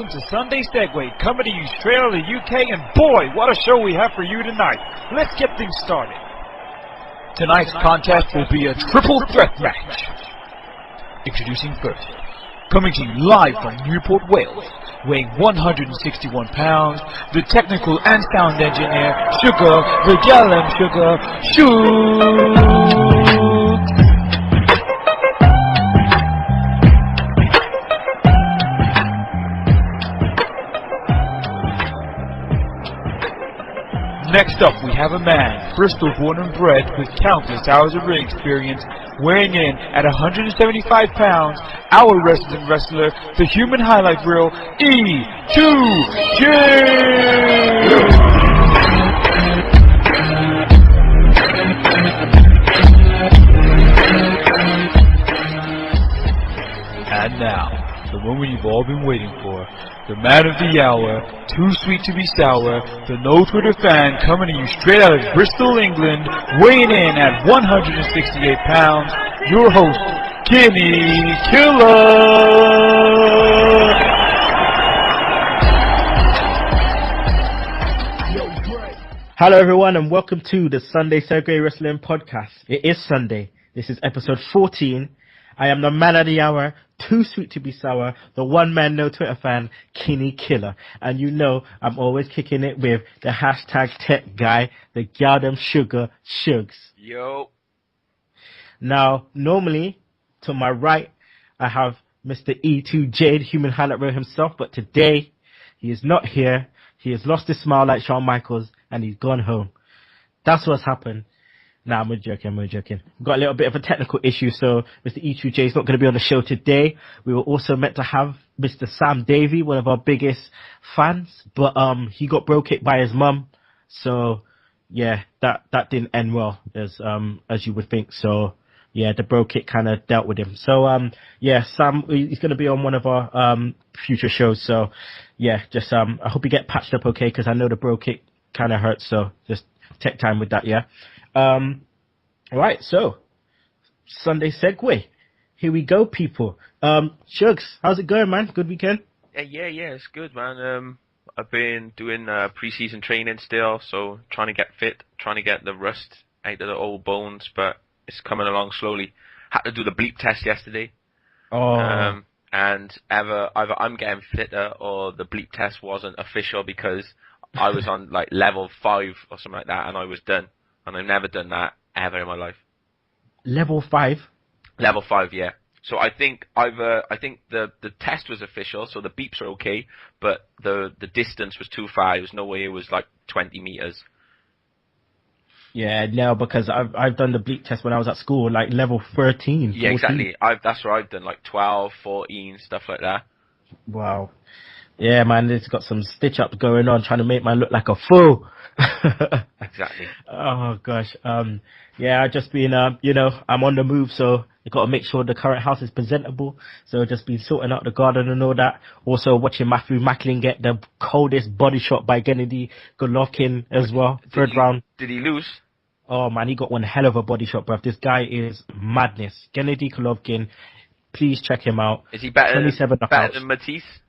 welcome to Sunday Segue, coming to you straight out of the UK, and boy, what a show we have for you tonight. Let's get things started. Tonight's contest will be a triple threat match. Introducing first, coming to you live from Newport, Wales, weighing 161 pounds, the technical and sound engineer, Sugar, the Gallon Sugar, Shoot! Next up, we have a man, Bristol born and bred, with countless hours of ring experience, weighing in at 175 pounds, our resident wrestler, the human highlight reel, E2J! And now, the moment you've all been waiting for, the man of the hour, too sweet to be sour, the No Twitter fan coming to you straight out of Bristol, England, weighing in at 168 pounds, your host, Kinny Killa! Hello everyone and welcome to the Sunday Segue Wrestling Podcast. It is Sunday. This is episode 14. I am the man of the hour, too sweet to be sour, the one man no Twitter fan, Kinny Killa. And you know I'm always kicking it with the hashtag tech guy, the Galdem Sugar Shugs. Yo. Now, normally, to my right, I have Mr. E2J, the human highlight reel himself, but today, he is not here. He has lost his smile like Shawn Michaels, and he's gone home. That's what's happened. Nah, I'm joking. We've got a little bit of a technical issue, so Mr. E2J is not going to be on the show today. We were also meant to have Mr. Sam Davey, one of our biggest fans, but he got bro kicked by his mum. So yeah, that didn't end well, as you would think. So yeah, the bro kick kind of dealt with him. So yeah, Sam, he's going to be on one of our future shows. So yeah, just I hope you get patched up okay, because I know the bro kick kind of hurts. So just take time with that, yeah. Right, so Sunday Segue. Here we go, people. Shugs, how's it going, man? Good weekend? Yeah, it's good, man. I've been doing pre-season training still, so trying to get fit, trying to get the rust out of the old bones, but it's coming along slowly. Had to do the bleep test yesterday. Oh. And either I'm getting fitter or the bleep test wasn't official because I was on like level 5 or something like that, and I was done. And I've never done that ever in my life. Level 5? Level 5, yeah. So I think the test was official, so the beeps are okay, but the distance was too far. There was no way it was like 20 meters. Yeah, no, because I've done the bleep test when I was at school, like level 13. Yeah, 14. exactly. That's where I've done, like 12, 14, stuff like that. Wow. Yeah, man, it's got some stitch-ups going on, trying to make man look like a fool. Exactly. Oh, gosh. Yeah, I've just been, I'm on the move, so you got to make sure the current house is presentable. So just been sorting out the garden and all that. Also watching Matthew Macklin get the coldest body shot by Gennady Golovkin as well. Third round. Did he lose? Oh, man, he got one hell of a body shot, bruv. This guy is madness. Gennady Golovkin, please check him out. Is he better than Matisse?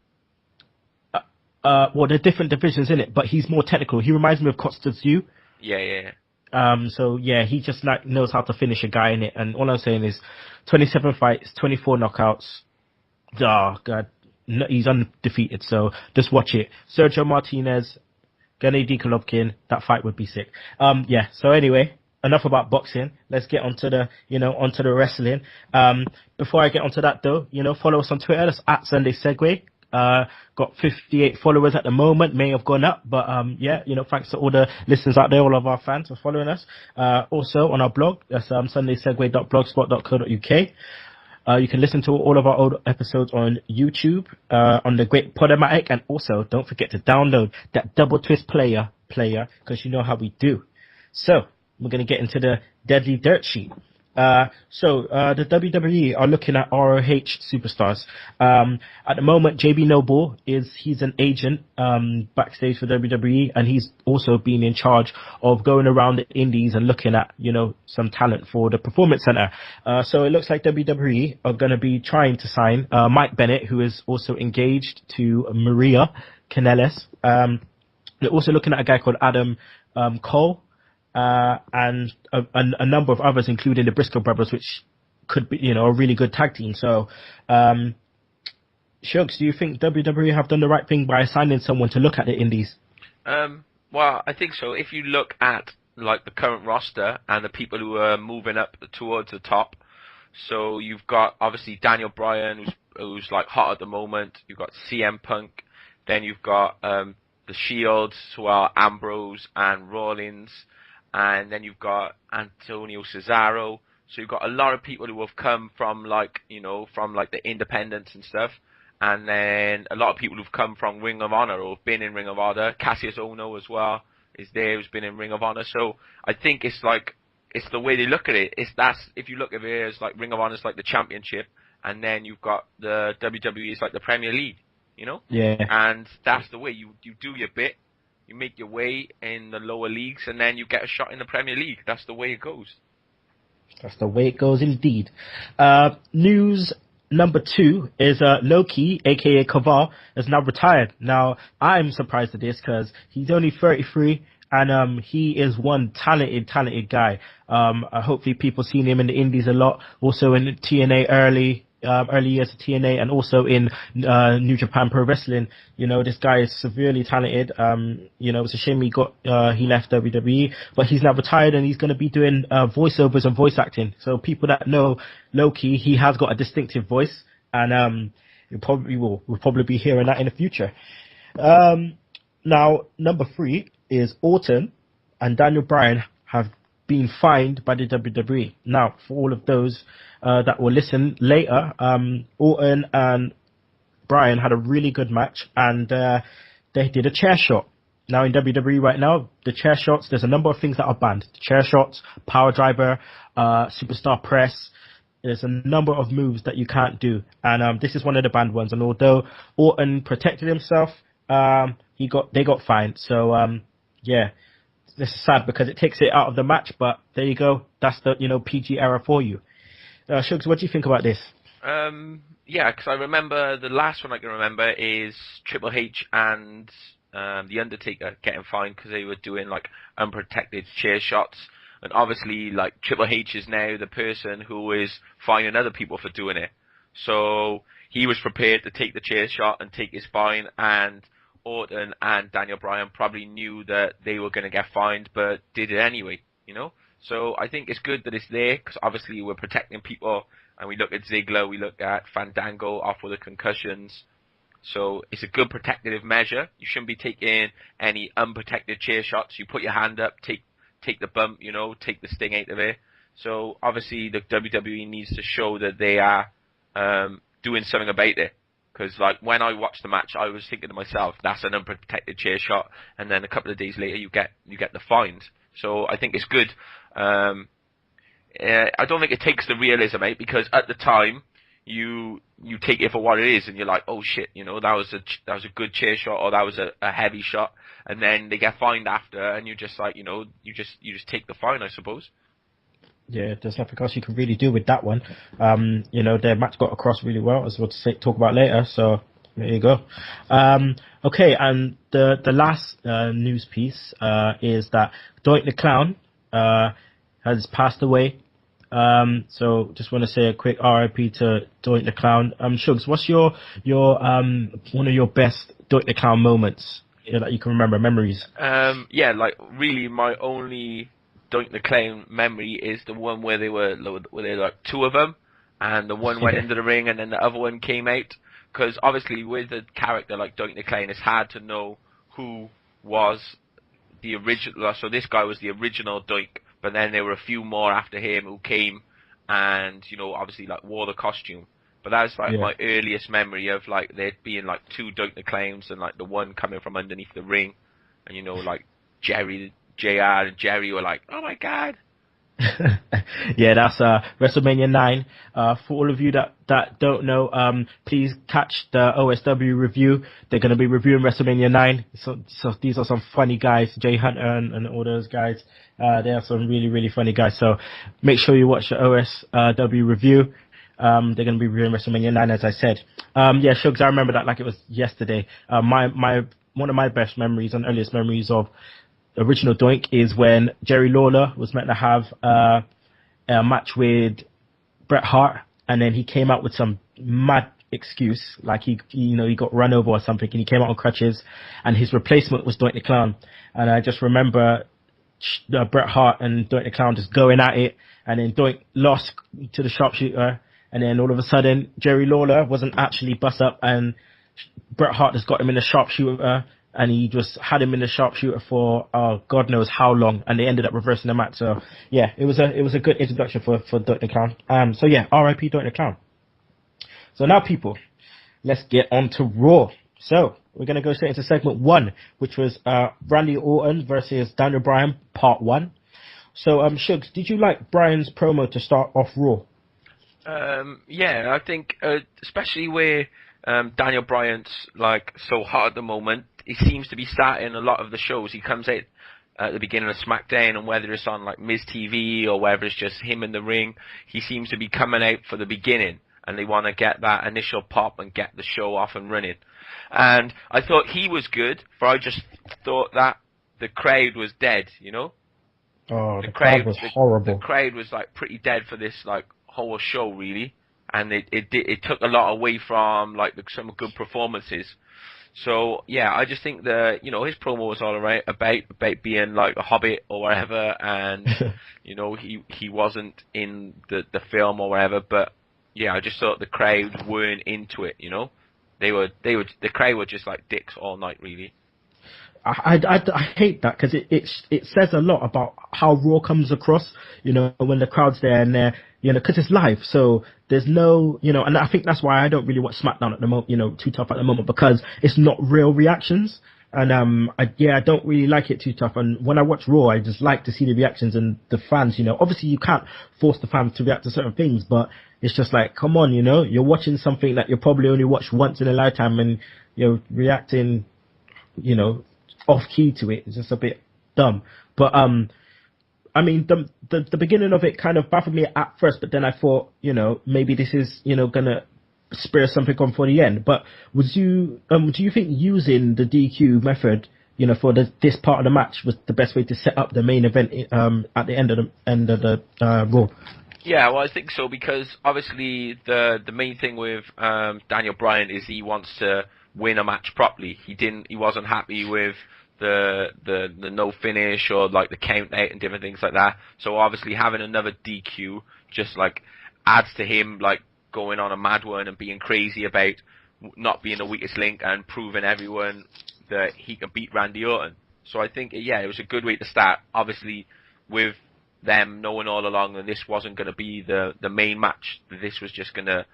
Well, there's different divisions in it, but he's more technical. He reminds me of Kostas Yu. Yeah. So yeah, he just knows how to finish a guy in it. And all I'm saying is, 27 fights, 24 knockouts. Oh God, no, he's undefeated. So just watch it. Sergio Martinez, Gennady Golovkin. That fight would be sick. Yeah. So anyway, enough about boxing. Let's get onto the wrestling. Before I get onto that though, follow us on Twitter. That's at Sunday Segue. Got 58 followers at the moment, may have gone up, but yeah, thanks to all the listeners out there, all of our fans for following us. Also on our blog, that's sundaysegue.blogspot.co.uk. You can listen to all of our old episodes on YouTube, on the great Podomatic, and also don't forget to download that Double Twist player, because you know how we do. So we're gonna get into the deadly dirt sheet. The WWE are looking at ROH superstars. At the moment, JB Noble he's an agent backstage for WWE, and he's also been in charge of going around the indies and looking at some talent for the Performance Center. So it looks like WWE are going to be trying to sign Mike Bennett, who is also engaged to Maria Kanellis. They're also looking at a guy called Adam Cole. And a number of others, including the Briscoe brothers, which could be, a really good tag team. So, Shugs, do you think WWE have done the right thing by assigning someone to look at the indies? Well, I think so. If you look at like the current roster and the people who are moving up towards the top, so you've got obviously Daniel Bryan, who's like hot at the moment. You've got CM Punk, then you've got the Shields, who are Ambrose and Rollins. And then you've got Antonio Cesaro. So you've got a lot of people who have come from from the independents and stuff. And then a lot of people who've come from Ring of Honor or have been in Ring of Honor. Cassius Ohno as well is there, who's been in Ring of Honor. So I think it's the way they look at it. If you look at it as like Ring of Honor is like the championship, and then you've got the WWE is like the Premier League, Yeah. And that's the way you do your bit. You make your way in the lower leagues, and then you get a shot in the Premier League. That's the way it goes. That's the way it goes, indeed. News number 2 is Loki, a.k.a. Kaval, is now retired. Now, I'm surprised at this because he's only 33, and he is one talented guy. Hopefully people seen him in the indies a lot, also in TNA early years of TNA, and also in New Japan Pro Wrestling. This guy is severely talented. It's a shame he left WWE, but he's now retired and he's going to be doing voiceovers and voice acting. So people that know Loki, he has got a distinctive voice, and we'll probably be hearing that in the future. Now, number 3 is Orton and Daniel Bryan have been fined by the WWE. Now, for all of those that will listen later, Orton and Bryan had a really good match, and they did a chair shot. Now in WWE right now, the chair shots, there's a number of things that are banned. Chair shots, power driver, superstar press. There's a number of moves that you can't do, and this is one of the banned ones. And although Orton protected himself, they got fined. So yeah. This is sad because it takes it out of the match, but there you go. That's the PG era for you. Shugs, what do you think about this? Yeah, because I remember the last one I can remember is Triple H and the Undertaker getting fined because they were doing like unprotected chair shots, and obviously like Triple H is now the person who is fining other people for doing it. So he was prepared to take the chair shot and take his fine, and Orton and Daniel Bryan probably knew that they were going to get fined, but did it anyway, So I think it's good that it's there, because obviously we're protecting people, and we look at Ziggler, we look at Fandango off with the concussions. So it's a good protective measure. You shouldn't be taking any unprotected chair shots. You put your hand up, take the bump, take the sting out of it. So obviously the WWE needs to show that they are doing something about it. Because like when I watched the match, I was thinking to myself, that's an unprotected chair shot, and then a couple of days later you get the fines. So I think it's good. I don't think it takes the realism out, because at the time you take it for what it is, and you're like, oh shit, that was a good chair shot, or that was a heavy shot, and then they get fined after, and you're just like, you just take the fine, I suppose. Yeah, there's nothing else you can really do with that one. Their match got across really well, as we'll talk about later. So there you go. Okay, and the last news piece is that Doink the Clown has passed away. So just want to say a quick R.I.P. to Doink the Clown. Shugs, what's your one of your best Doink the Clown moments that you can remember, memories? Yeah, like really my only Doink the Clown memory is the one where there were like two of them, and the one went into the ring and then the other one came out. Because obviously with a character like Doink the Clown, it's hard to know who was the original. So this guy was the original Doink, but then there were a few more after him who came and, obviously like wore the costume. But that was like my earliest memory of like there being like two Doink the Clowns, and like the one coming from underneath the ring, and like JR and Jerry were like, oh my god. Yeah, that's WrestleMania 9. For all of you that don't know, please catch the OSW review. They're going to be reviewing WrestleMania 9. So these are some funny guys, Jay Hunter and all those guys. They are some really, really funny guys. So make sure you watch the OSW review. They're going to be reviewing WrestleMania 9, as I said. Yeah, Shugs, I remember that like it was yesterday. One of my best memories and earliest memories of original Doink is when Jerry Lawler was meant to have a match with Bret Hart, and then he came out with some mad excuse, like he got run over or something, and he came out on crutches, and his replacement was Doink the Clown. And I just remember Bret Hart and Doink the Clown just going at it, and then Doink lost to the sharpshooter, and then all of a sudden Jerry Lawler wasn't actually bust up, and Bret Hart just got him in the sharpshooter, and he just had him in the sharpshooter for God knows how long, and they ended up reversing the match. So yeah, it was a good introduction for Doink the Clown. So yeah, R.I.P. Doink the Clown. So now, people, let's get on to Raw. So we're gonna go straight into segment 1, which was Randy Orton versus Daniel Bryan, part 1. So Shugs, did you like Bryan's promo to start off Raw? Yeah, I think especially where Daniel Bryan's like so hot at the moment. He seems to be starting a lot of the shows. He comes out at the beginning of SmackDown, and whether it's on like MITB or whether it's just him in the ring, he seems to be coming out for the beginning, and they want to get that initial pop and get the show off and running. And I thought he was good, but I just thought that the crowd was dead, you know? Oh, the crowd was horrible. The crowd was like pretty dead for this like whole show, really, and it took a lot away from like some good performances. So yeah, I just think his promo was all right about being like a hobbit or whatever, and he wasn't in the film or whatever. But yeah, I just thought the crowd weren't into it. The crowd were just like dicks all night, really. I hate that, because it says a lot about how Raw comes across, when the crowd's there, and they're, because it's live, so there's no, and I think that's why I don't really watch SmackDown at the moment, Too Tough at the moment, because it's not real reactions, and I don't really like it Too Tough, and when I watch Raw, I just like to see the reactions and the fans, obviously you can't force the fans to react to certain things, but it's just like, come on, you're watching something that you'll probably only watch once in a lifetime, and you're reacting, off key to it. It's just a bit dumb. But I mean, the beginning of it kind of baffled me at first, but then I thought, maybe this is gonna spur something on for the end. But do you think using the DQ method, for this part of the match was the best way to set up the main event at the end of the Raw? Yeah, well, I think so, because obviously the main thing with Daniel Bryan is he wants to win a match properly. He wasn't happy with the no finish or like the count out and different things like that. So obviously having another DQ just like adds to him like going on a mad one and being crazy about not being the weakest link and proving everyone that he can beat Randy Orton. So I think it was a good way to start. Obviously with them knowing all along that this wasn't going to be the main match, that this was just going to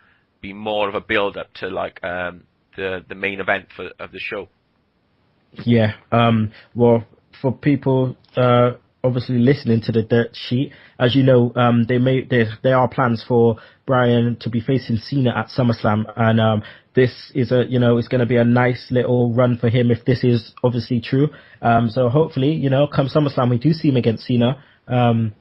be more of a build up to like the main event of the show. Yeah. Well, for people obviously listening to the Dirtsheet, as you know, there are plans for Bryan to be facing Cena at SummerSlam, and this is it's going to be a nice little run for him if this is obviously true. So hopefully, come SummerSlam we do see him against Cena, and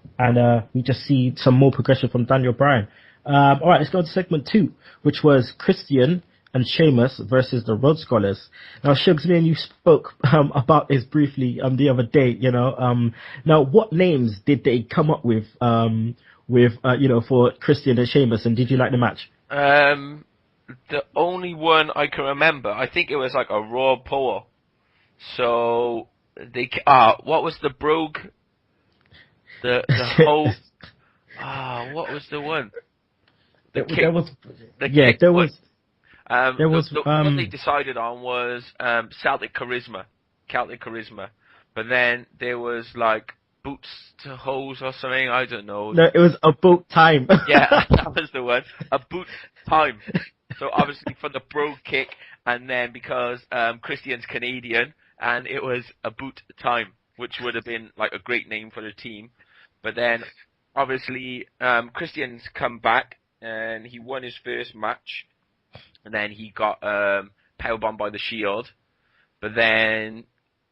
we just see some more progression from Daniel Bryan. All right, let's go to segment 2, which was Christian and Shemus versus the Rhodes Scholars. Now, Shugs, me and you spoke about this briefly the other day. Now, what names did they come up with for Christian and Shemus, and did you like the match? The only one I can remember, I think it was like a Raw poll. So what was the brogue? The whole what was the one? What they decided on was Celtic charisma, but then there was like boots to hose or something. I don't know. No, it was a boot time. Yeah, that was the one. A boot time. So obviously for the brogue kick, and then because Christian's Canadian, and it was a boot time, which would have been like a great name for the team. But then obviously, Christian's come back and he won his first match, and then he got powerbombed by the Shield. But then,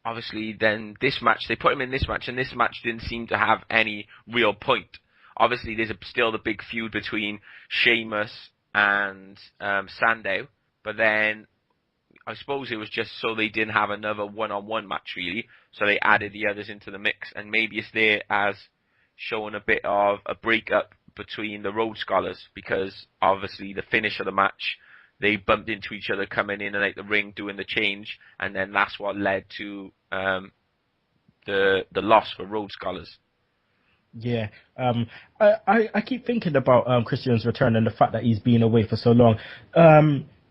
obviously, then this match, they put him in this match, and this match didn't seem to have any real point. Obviously, there's still the big feud between Sheamus and Sandow, but then I suppose it was just so they didn't have another one-on-one match, really, so they added the others into the mix, and maybe it's there as showing a bit of a breakup between the Rhodes Scholars, because obviously the finish of the match, they bumped into each other coming in and out the ring doing the change, and then that's what led to the loss for Rhodes Scholars. Yeah, I keep thinking about Christian's return and the fact that he's been away for so long.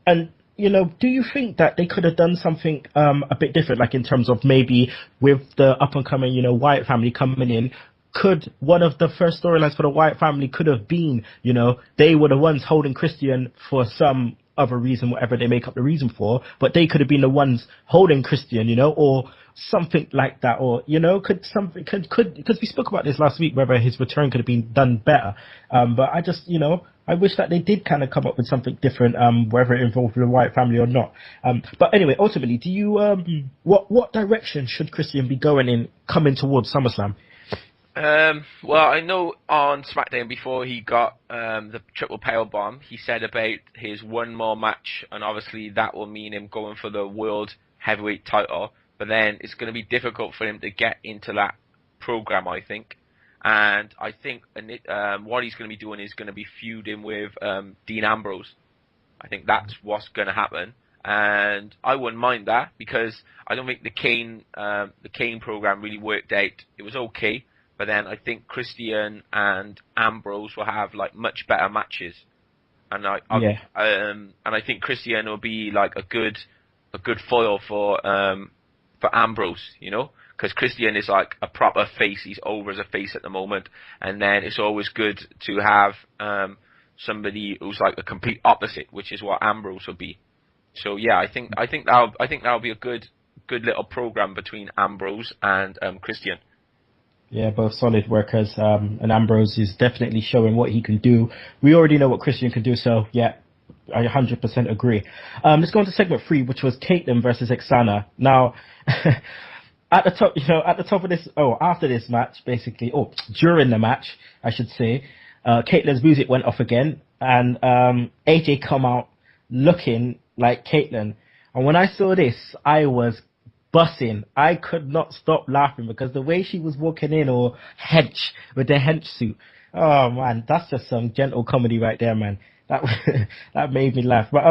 And you know, do you think that they could have done something a bit different, like in terms of maybe with the up and coming, you know, Wyatt family coming in? Could one of the first storylines for the Wyatt family could have been, you know, they were the ones holding Christian for some other reason, whatever they make up the reason for, but they could have been the ones holding Christian, you know, or something like that, or, you know, because we spoke about this last week, whether his return could have been done better. But I just, you know, I wish that they did kind of come up with something different, whether it involved the Wyatt family or not. But anyway, ultimately, do you, what direction should Christian be going in coming towards SummerSlam? Well, I know on Smackdown before he got the triple powerbomb, he said about his one more match, and obviously that will mean him going for the world heavyweight title. But then it's going to be difficult for him to get into that program, I think. And I think what he's going to be doing is going to be feuding with Dean Ambrose. I think that's what's going to happen, and I wouldn't mind that, because I don't think the Kane program really worked out. It was okay. But then I think Christian and Ambrose will have like much better matches, and I think Christian will be like a good foil for Ambrose, you know, because Christian is like a proper face. He's over as a face at the moment, and then it's always good to have somebody who's like a complete opposite, which is what Ambrose will be. So yeah, I think that'll be a good little program between Ambrose and Christian. Yeah, both solid workers, and Ambrose is definitely showing what he can do. We already know what Christian can do, so yeah, I 100% agree. Let's go on to segment 3, which was Kaitlyn versus Aksana. Now, at the top of this, after this match, basically, during the match, I should say, Kaitlyn's music went off again, and AJ come out looking like Kaitlyn. And when I saw this, I was bussing. I could not stop laughing because the way she was walking in, or hench with the hench suit. Oh man, that's just some gentle comedy right there, man. That made me laugh. But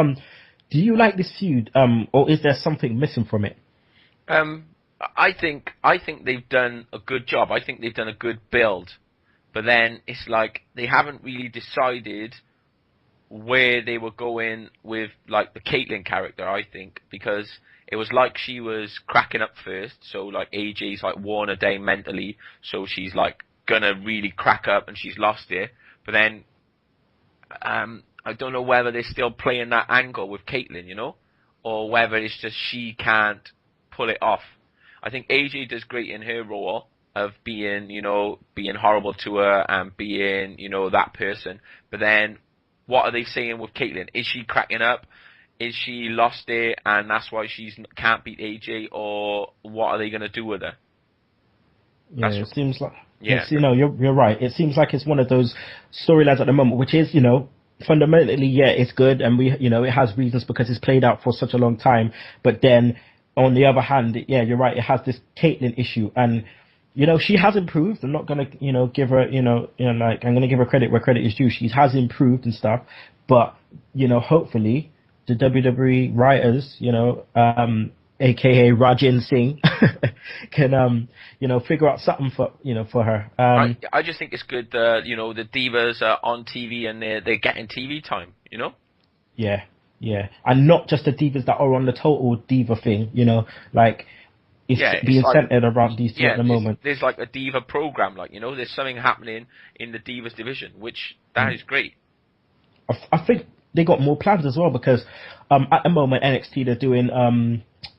do you like this feud? Or is there something missing from it? I think they've done a good job. I think they've done a good build. But then it's like they haven't really decided where they were going with like the Kaitlyn character, I think, because it was like she was cracking up first, so like AJ's like worn her down mentally, so she's like gonna really crack up and she's lost it. But then I don't know whether they're still playing that angle with Kaitlyn, you know, or whether it's just she can't pull it off. I think AJ does great in her role of being, you know, being horrible to her and being, you know, that person. But then what are they saying with Kaitlyn? Is she cracking up? Is she lost it, and that's why she can't beat AJ, or what are they going to do with her? Yeah, it seems like, you know, you're right. It seems like it's one of those storylines at the moment, which is, you know, fundamentally, yeah, it's good, and it has reasons because it's played out for such a long time. But then, on the other hand, yeah, you're right, it has this Kaitlyn issue, and, you know, she has improved. I'm not going to, you know, give her, like, I'm going to give her credit where credit is due. She has improved and stuff, but, you know, hopefully the WWE writers, you know, aka Rajin Singh, can, you know, figure out something for her. I just think it's good, you know, the divas are on TV and they're getting TV time, you know? Yeah, and not just the divas that are on the Total Diva thing, you know, like, it's being centered around these two at the moment. There's like a diva program, like, you know, there's something happening in the divas division, which that is great. I think they got more plans as well, because at the moment NXT, they're doing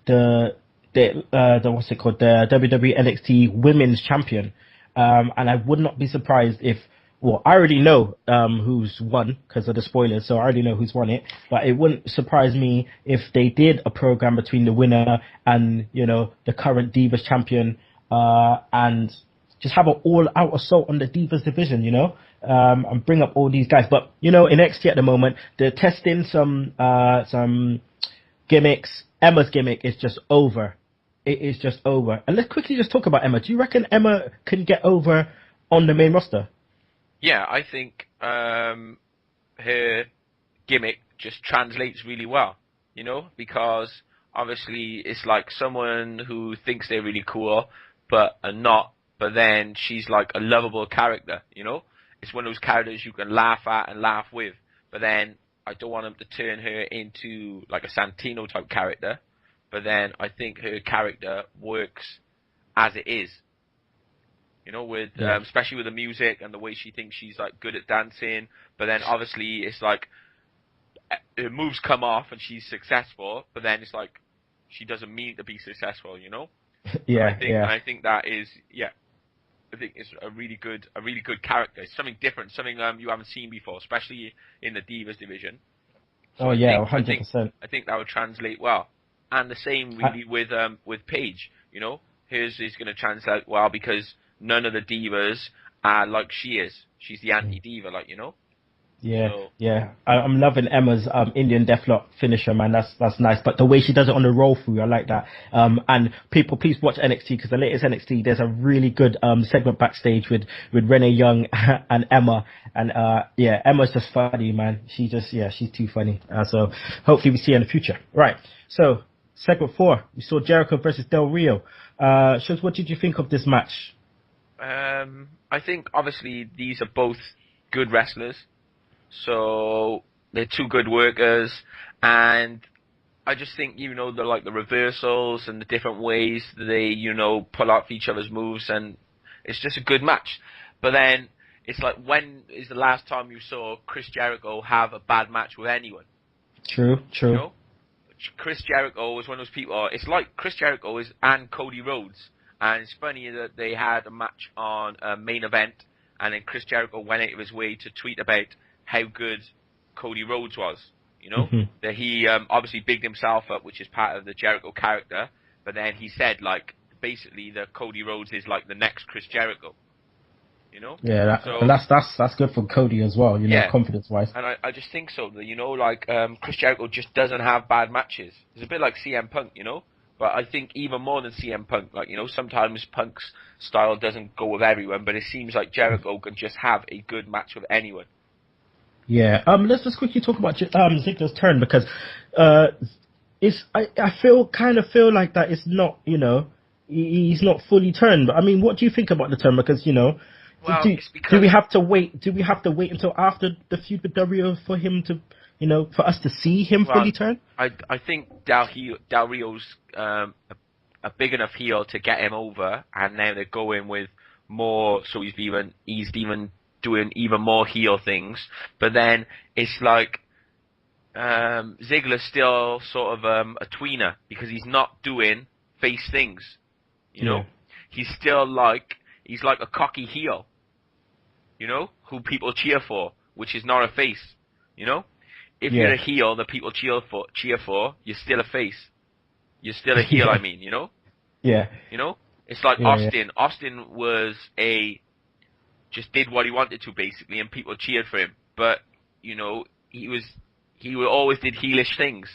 the WWE NXT Women's Champion, and I would not be surprised if well, I already know who's won because of the spoilers, so I already know who's won it. But it wouldn't surprise me if they did a program between the winner and, you know, the current Divas champion, and just have an all-out assault on the Divas division, you know, and bring up all these guys. But, you know, in NXT at the moment, they're testing some gimmicks. Emma's gimmick is just over. It is just over. And let's quickly just talk about Emma. Do you reckon Emma can get over on the main roster? Yeah, I think her gimmick just translates really well, you know, because obviously it's like someone who thinks they're really cool, but are not, but then she's like a lovable character, you know? It's one of those characters you can laugh at and laugh with, but then I don't want them to turn her into like a Santino type character, but then I think her character works as it is. You know, with especially with the music and the way she thinks she's like good at dancing, but then obviously it's like her moves come off and she's successful, but then it's like she doesn't mean to be successful, you know? I think that is I think it's a really good character. It's something different, something you haven't seen before, especially in the Divas division. So 100%. I think that would translate well. And the same really with Paige, you know? Hers is going to translate well because none of the divas are like she is. She's the anti-diva, like, you know? I'm loving Emma's Indian Deathlock finisher, man. That's nice. But the way she does it on the roll through, I like that. And people, please watch NXT because the latest NXT, there's a really good segment backstage with Renee Young and Emma. And Emma's just funny, man. She's too funny. So hopefully we see her in the future. Right. So segment 4, we saw Jericho versus Del Rio. Shubs, what did you think of this match? I think obviously these are both good wrestlers. So they're two good workers, and I just think, you know, the reversals and the different ways they, you know, pull off each other's moves, and it's just a good match. But then it's like, when is the last time you saw Chris Jericho have a bad match with anyone? True. You know? Chris Jericho was one of those people. It's like Chris Jericho and Cody Rhodes, and it's funny that they had a match on a main event, and then Chris Jericho went out of his way to tweet about how good Cody Rhodes was, you know? That he obviously bigged himself up, which is part of the Jericho character, but then he said, like, basically that Cody Rhodes is like the next Chris Jericho, you know? Yeah, that's good for Cody as well, you know, confidence-wise. And I just think so, that, you know, like, Chris Jericho just doesn't have bad matches. It's a bit like CM Punk, you know? But I think even more than CM Punk, like, you know, sometimes Punk's style doesn't go with everyone, but it seems like Jericho can just have a good match with anyone. Yeah, let's just quickly talk about Ziggler's turn, because I feel like that it's not, you know, he's not fully turned. But I mean, what do you think about the turn? Because, you know, do we have to wait? Do we have to wait until after the feud with Del Rio for him to, you know, for us to see him fully turn? I think Del Rio's a big enough heel to get him over, and now they're going with more. So he's even doing even more heel things, but then it's like Ziggler's still sort of a tweener, because he's not doing face things, you know. He's still he's like a cocky heel, you know, who people cheer for, which is not a face, you know. If you're a heel that people cheer for, you're still a face. You're still a heel, I mean, you know. You know, it's like Austin. Austin was just did what he wanted to, basically, and people cheered for him. But, you know, he always did heelish things.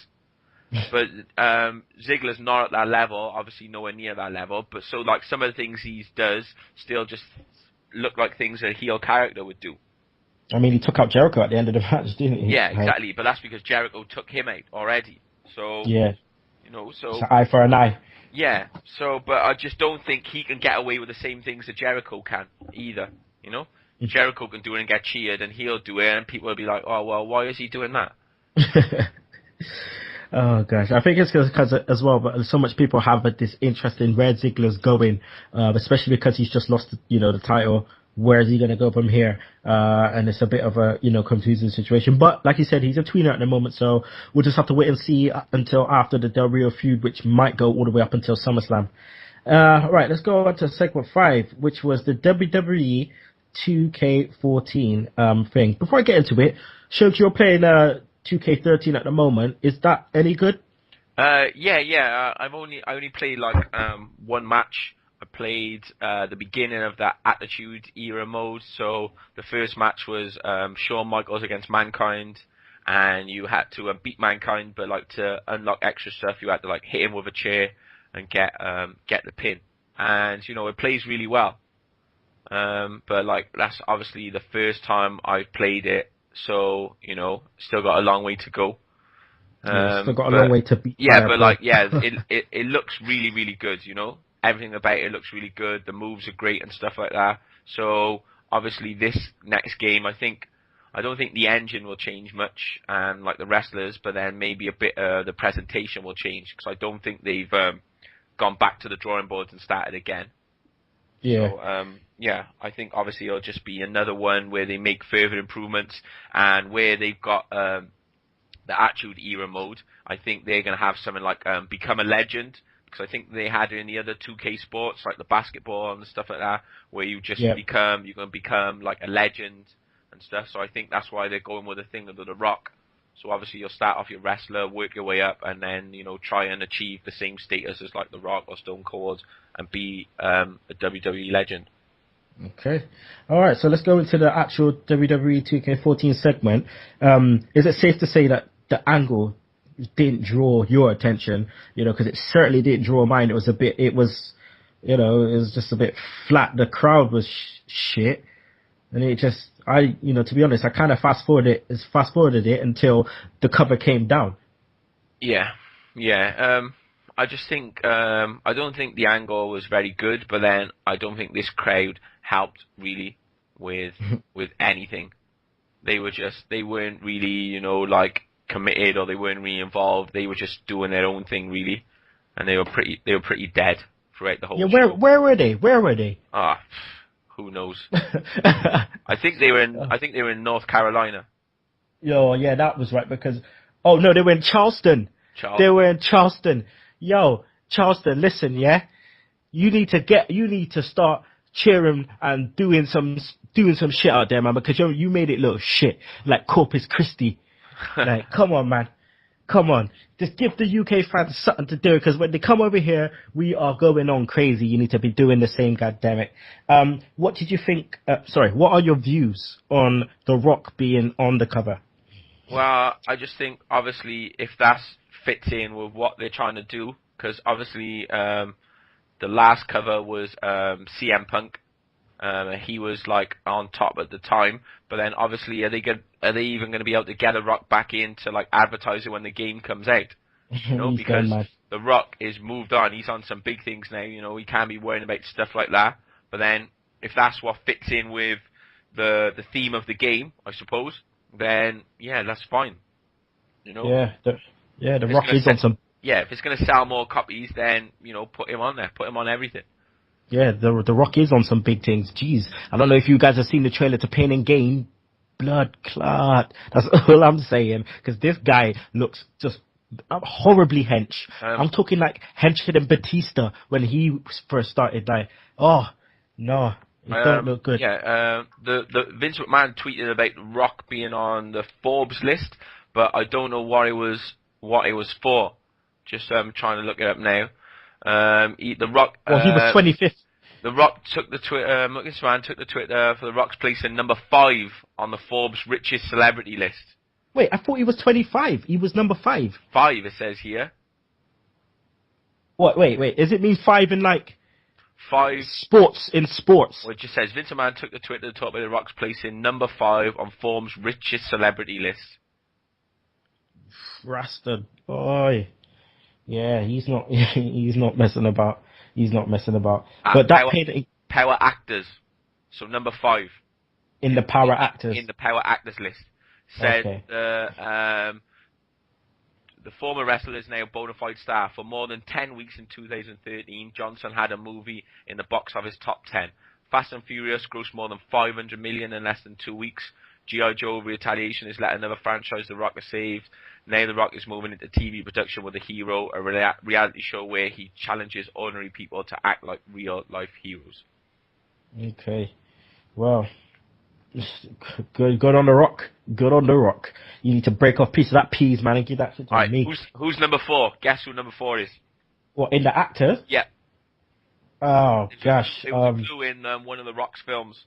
But Ziggler's not at that level, obviously nowhere near that level. But so, like, some of the things he does still just look like things a heel character would do. I mean, he took out Jericho at the end of the match, didn't he? Yeah, exactly. But that's because Jericho took him out already. So, you know, so... It's an eye for an eye. Yeah, so, but I just don't think he can get away with the same things that Jericho can, either. You know, Jericho can do it and get cheered, and he'll do it, and people will be like, "Oh, well, why is he doing that?" Oh gosh, I think it's because as well, but so much people have this interest in where Ziggler's going, especially because he's just lost, you know, the title. Where is he going to go from here? And it's a bit of a, you know, confusing situation. But like you said, he's a tweener at the moment, so we'll just have to wait and see until after the Del Rio feud, which might go all the way up until SummerSlam. Right, let's go on to segment 5, which was the WWE 2K14 thing. Before I get into it, Shugs, you're playing 2K13 at the moment. Is that any good? Yeah. I only played like one match. I played the beginning of that Attitude Era mode. So the first match was Shawn Michaels against Mankind, and you had to beat Mankind, but like to unlock extra stuff, you had to like hit him with a chair and get the pin. And you know, it plays really well. But like that's obviously the first time I've played it, so you know, still got a long way to go. Still got a long way to beat. Yeah, but like, yeah, it looks really, really good, you know? Everything about it looks really good, the moves are great and stuff like that. So, obviously this next game, I don't think the engine will change much, and like the wrestlers, but then maybe a bit, the presentation will change, because I don't think they've, gone back to the drawing boards and started again. Yeah. So, yeah, I think obviously it'll just be another one where they make further improvements, and where they've got, the Attitude Era mode, I think they're going to have something like Become a Legend, because I think they had it in the other 2K sports, like the basketball and stuff like that, where you just you're going to become like a legend and stuff. So I think that's why they're going with the thing of the Rock. So obviously you'll start off your wrestler, work your way up, and then, you know, try and achieve the same status as like the Rock or Stone Cold and be a WWE legend. Okay. All right. So let's go into the actual WWE 2K14 segment. Is it safe to say that the angle didn't draw your attention? You know, because it certainly didn't draw mine. It was just a bit flat. The crowd was shit, and it just, to be honest, I kind of fast forwarded it until the cover came down. Yeah. I just think I don't think the angle was very good, but then I don't think this crowd helped really with anything. They weren't really, you know, like committed, or they weren't really involved. They were just doing their own thing really, and they were pretty dead throughout the whole show. Where were they? Who knows? I think they were in North Carolina. Yo, yeah, that was right, because they were in Charleston. They were in Charleston. Yo, Charleston, listen, yeah? You need to start cheering and doing some shit out there, man, because you made it look shit, like Corpus Christi. Like, come on, man. Come on. Just give the UK fans something to do, because when they come over here, we are going on crazy. You need to be doing the same, goddammit. What did you think, what are your views on The Rock being on the cover? Well, I just think, obviously, if that fits in with what they're trying to do, because obviously, the last cover was CM Punk. He was like on top at the time, but then obviously are they even going to be able to get a Rock back in to like advertise it when the game comes out? You know, because the Rock is moved on. He's on some big things now. You know, he can't be worrying about stuff like that. But then if that's what fits in with the theme of the game, I suppose, then yeah, that's fine. You know. Yeah, the Rock is on some. Yeah, if it's going to sell more copies, then you know, put him on there. Put him on everything. Yeah, the Rock is on some big things. Jeez, I don't know if you guys have seen the trailer to Pain and Gain. Blood clot. That's all I'm saying. Because this guy looks just horribly hench. I'm talking like hencher than Batista when he first started. Like, oh no, it don't look good. Yeah, the Vince McMahon tweeted about Rock being on the Forbes list, but I don't know what it was for. Just trying to look it up now. The Rock. Well, he was 25th. The Rock took the Twitter. McMahon took the Twitter for the Rock's place in number 5 on the Forbes richest celebrity list. Wait, I thought he was 25. He was number 5. 5, it says here. What? Wait. Is it mean 5 in like 5 sports in sports? Well, it just says Vince McMahon took the Twitter to talk about the Rock's place in number 5 on Forbes richest celebrity list. Rasta boy. Yeah, he's not messing about. He's not messing about. But that power actors. So number 5. In the power actors. In the power actors list. Said okay. The former wrestler is now a bona fide star. For more than 10 weeks in 2013, Johnson had a movie in the box office top 10. Fast and Furious grossed more than 500 million in less than 2 weeks. G.I. Joe Retaliation has let another franchise The Rock has saved. Now The Rock is moving into TV production with a hero, a reality show where he challenges ordinary people to act like real-life heroes. Okay. Well, good on the rock. Good on the rock. You need to break off a piece of that peas, man, and give that shit to Alright, me. who's number 4? Guess who number 4 is? What, in the actor? Yeah. Oh, gosh. It was a clue in one of the Rock's films.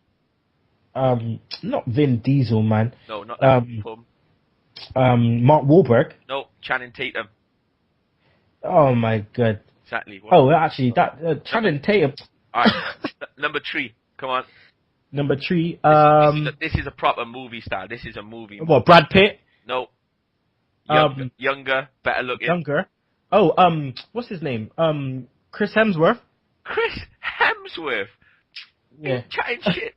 Not Vin Diesel, man. No, not that. Mark Wahlberg. No, Channing Tatum. Oh, my God. Exactly. Oh, actually, that Channing Tatum. Alright, number 3. Come on. Number 3. This is a proper movie star. This is a movie. What, Brad Pitt? No. Younger, better looking. Younger. Oh, what's his name? Chris Hemsworth. Chris Hemsworth. Yeah. Chatting shit.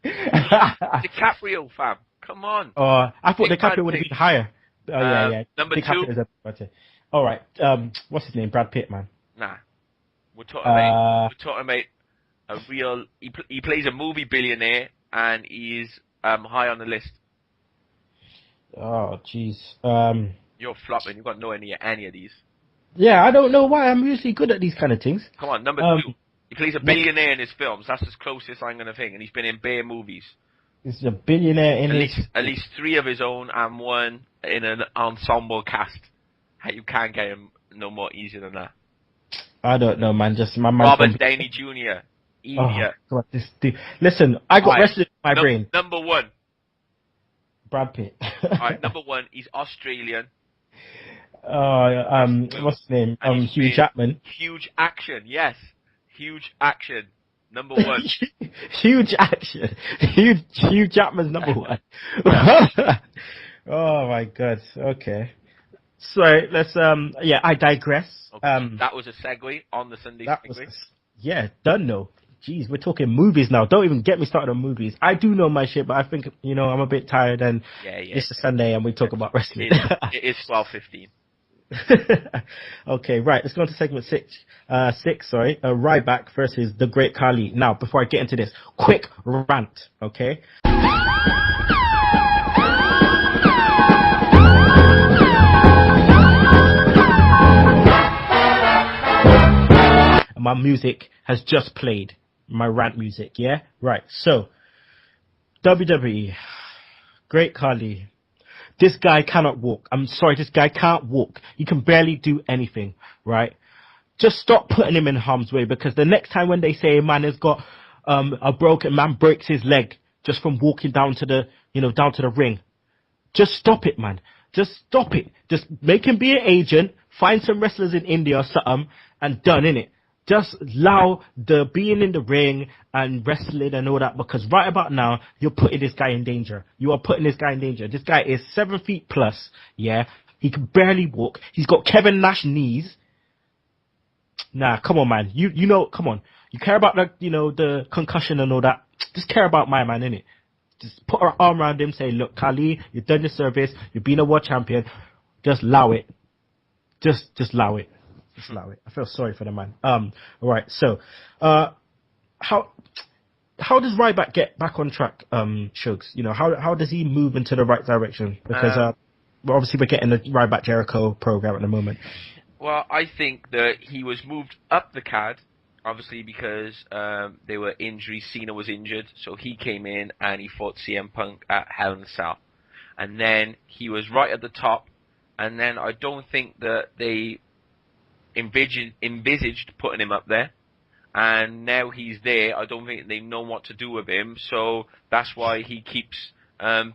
DiCaprio, fam. Come on. I thought DiCaprio would have been higher. Oh, yeah. Number DiCaprio 2. All right. What's his name? Brad Pitt, man. Nah. We're talking about a real. He plays a movie billionaire, and he's high on the list. Oh, jeez. You're flopping. You've got no any of these. Yeah, I don't know why. I'm usually good at these kind of things. Come on, number 2. He plays a billionaire in his films. That's as closest I'm gonna think. And he's been in bare movies. He's a billionaire in at least 3 of his own and 1 in an ensemble cast. You can't get him no more easier than that. I don't know, man. Just my mind. Robert Downey Jr. Idiot. God, this dude. Listen, I got wrestling in my brain. Number 1. Brad Pitt. Alright, number 1. He's Australian. What's his name? Hugh Jackman. Huge action, yes. Huge action. Number 1. Huge action. Hugh Jackman's number 1. Oh my God. Okay. So let's I digress. Okay. That was a segue on the Sunday segue. Done though. Jeez, we're talking movies now. Don't even get me started on movies. I do know my shit, but I think I'm a bit tired and it's a Sunday and we talk about wrestling. It is 12:15. Okay, right. Let's go on to segment 6. Ryback versus the Great Khali. Now, before I get into this, quick rant. Okay. My music has just played. My rant music, yeah? Right, so, WWE, Great Khali. This guy cannot walk. I'm sorry, this guy can't walk. He can barely do anything, right? Just stop putting him in harm's way, because the next time when they say a man has got a broken man breaks his leg just from walking down to the ring, just stop it, man. Just stop it. Just make him be an agent, find some wrestlers in India or something, and done, innit? Just allow the being in the ring and wrestling and all that, because right about now, you're putting this guy in danger. You are putting this guy in danger. This guy is 7 feet plus, yeah? He can barely walk. He's got Kevin Nash knees. Nah, come on, man. Come on. You care about the concussion and all that. Just care about my man, innit? Just put our arm around him, say, look, Khali, you've done your service. You've been a world champion. Just allow it. Just allow it. Just allow it. I feel sorry for the man. Alright, so, how does Ryback get back on track, Shugs? How does he move into the right direction? Because, obviously we're getting the Ryback Jericho program at the moment. Well, I think that he was moved up the card, obviously because, there were injuries. Cena was injured, so he came in and he fought CM Punk at Hell in a Cell. And then he was right at the top, and then I don't think that they envisaged putting him up there, and now he's there. I don't think they know what to do with him, so that's why he keeps that's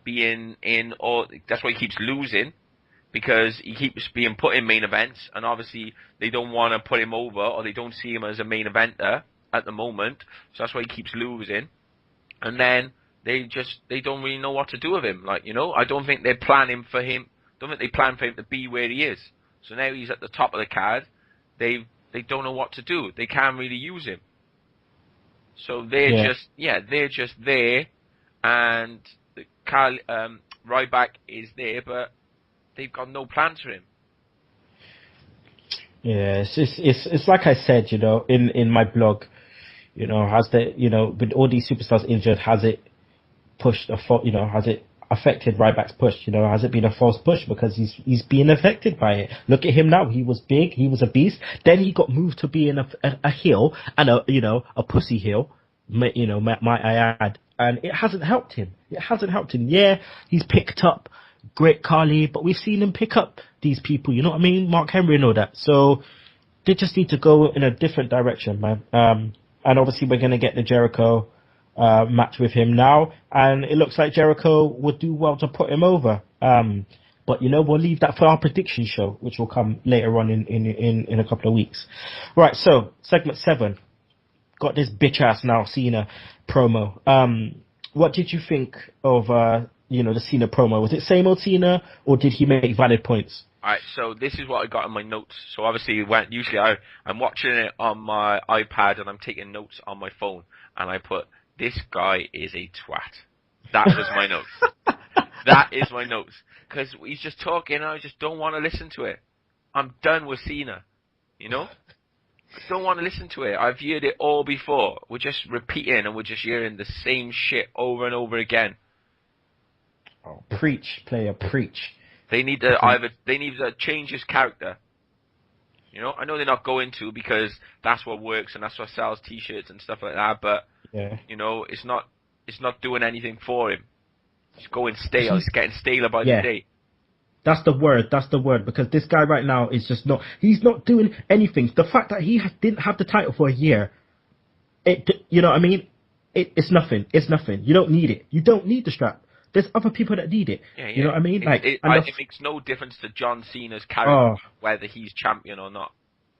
why he keeps losing, because he keeps being put in main events, and obviously they don't want to put him over, or they don't see him as a main eventer at the moment, so that's why he keeps losing. And then they don't really know what to do with him. I don't think they're planning for him. Don't think they plan for him to be where he is. So now he's at the top of the card. They don't know what to do. They can't really use him. So they're just there, and Ryback is there, but they've got no plans for him. Yeah, it's like I said, in my blog, with all these superstars injured, has it pushed has it affected Ryback's push? Has it been a false push? Because he's being affected by it. Look at him now. He was big. He was a beast. Then he got moved to being a heel, and a pussy heel. Might I add. and it hasn't helped him. It hasn't helped him. Yeah, he's picked up great Khali, but we've seen him pick up these people, you know what I mean? Mark Henry and all that. So they just need to go in a different direction, man. And obviously we're going to get the Jericho match with him now, and it looks like Jericho would do well to put him over. But you know, we'll leave that for our prediction show, which will come later on in a couple of weeks. Right, so segment 7. Got this bitch ass now Cena promo. What did you think of the Cena promo? Was it same old Cena, or did he make valid points? Alright, so this is what I got in my notes. So obviously, usually I'm watching it on my iPad and I'm taking notes on my phone, and I put, this guy is a twat. That was my notes. That is my notes. Because he's just talking and I just don't want to listen to it. I'm done with Cena. You know? I don't want to listen to it. I've heard it all before. We're just repeating and we're just hearing the same shit over and over again. Oh, preach, player, preach. They need to change his character. You know, I know they're not going to, because that's what works and that's what sells T-shirts and stuff like that. But yeah, you know, it's not doing anything for him. It's going stale. It's getting staler by the day. That's the word, because this guy right now is just he's not doing anything. The fact that he didn't have the title for a year, you know what I mean? It's nothing. It's nothing. You don't need it. You don't need the strap. There's other people that need it. Yeah. You know what I mean? It makes no difference to John Cena's character, whether he's champion or not.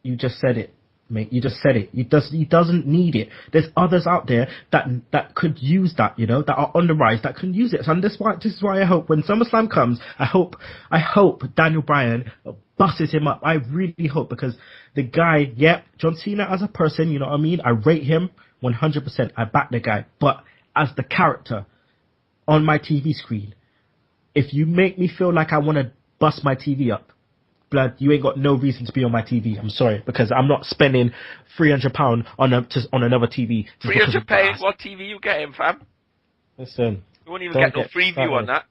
You just said it, mate. You just said it. He doesn't need it. There's others out there that could use that, you know, that are on the rise, that can use it. And this is why I hope when SummerSlam comes, I hope Daniel Bryan busts him up. I really hope, because the guy, John Cena as a person, you know what I mean? I rate him 100%. I back the guy. But as the character on my TV screen, if you make me feel like I want to bust my TV up, blood, you ain't got no reason to be on my TV. I'm sorry, because I'm not spending £300 on another TV. £300? What TV you getting, fam? Listen, you won't even get no free view on that.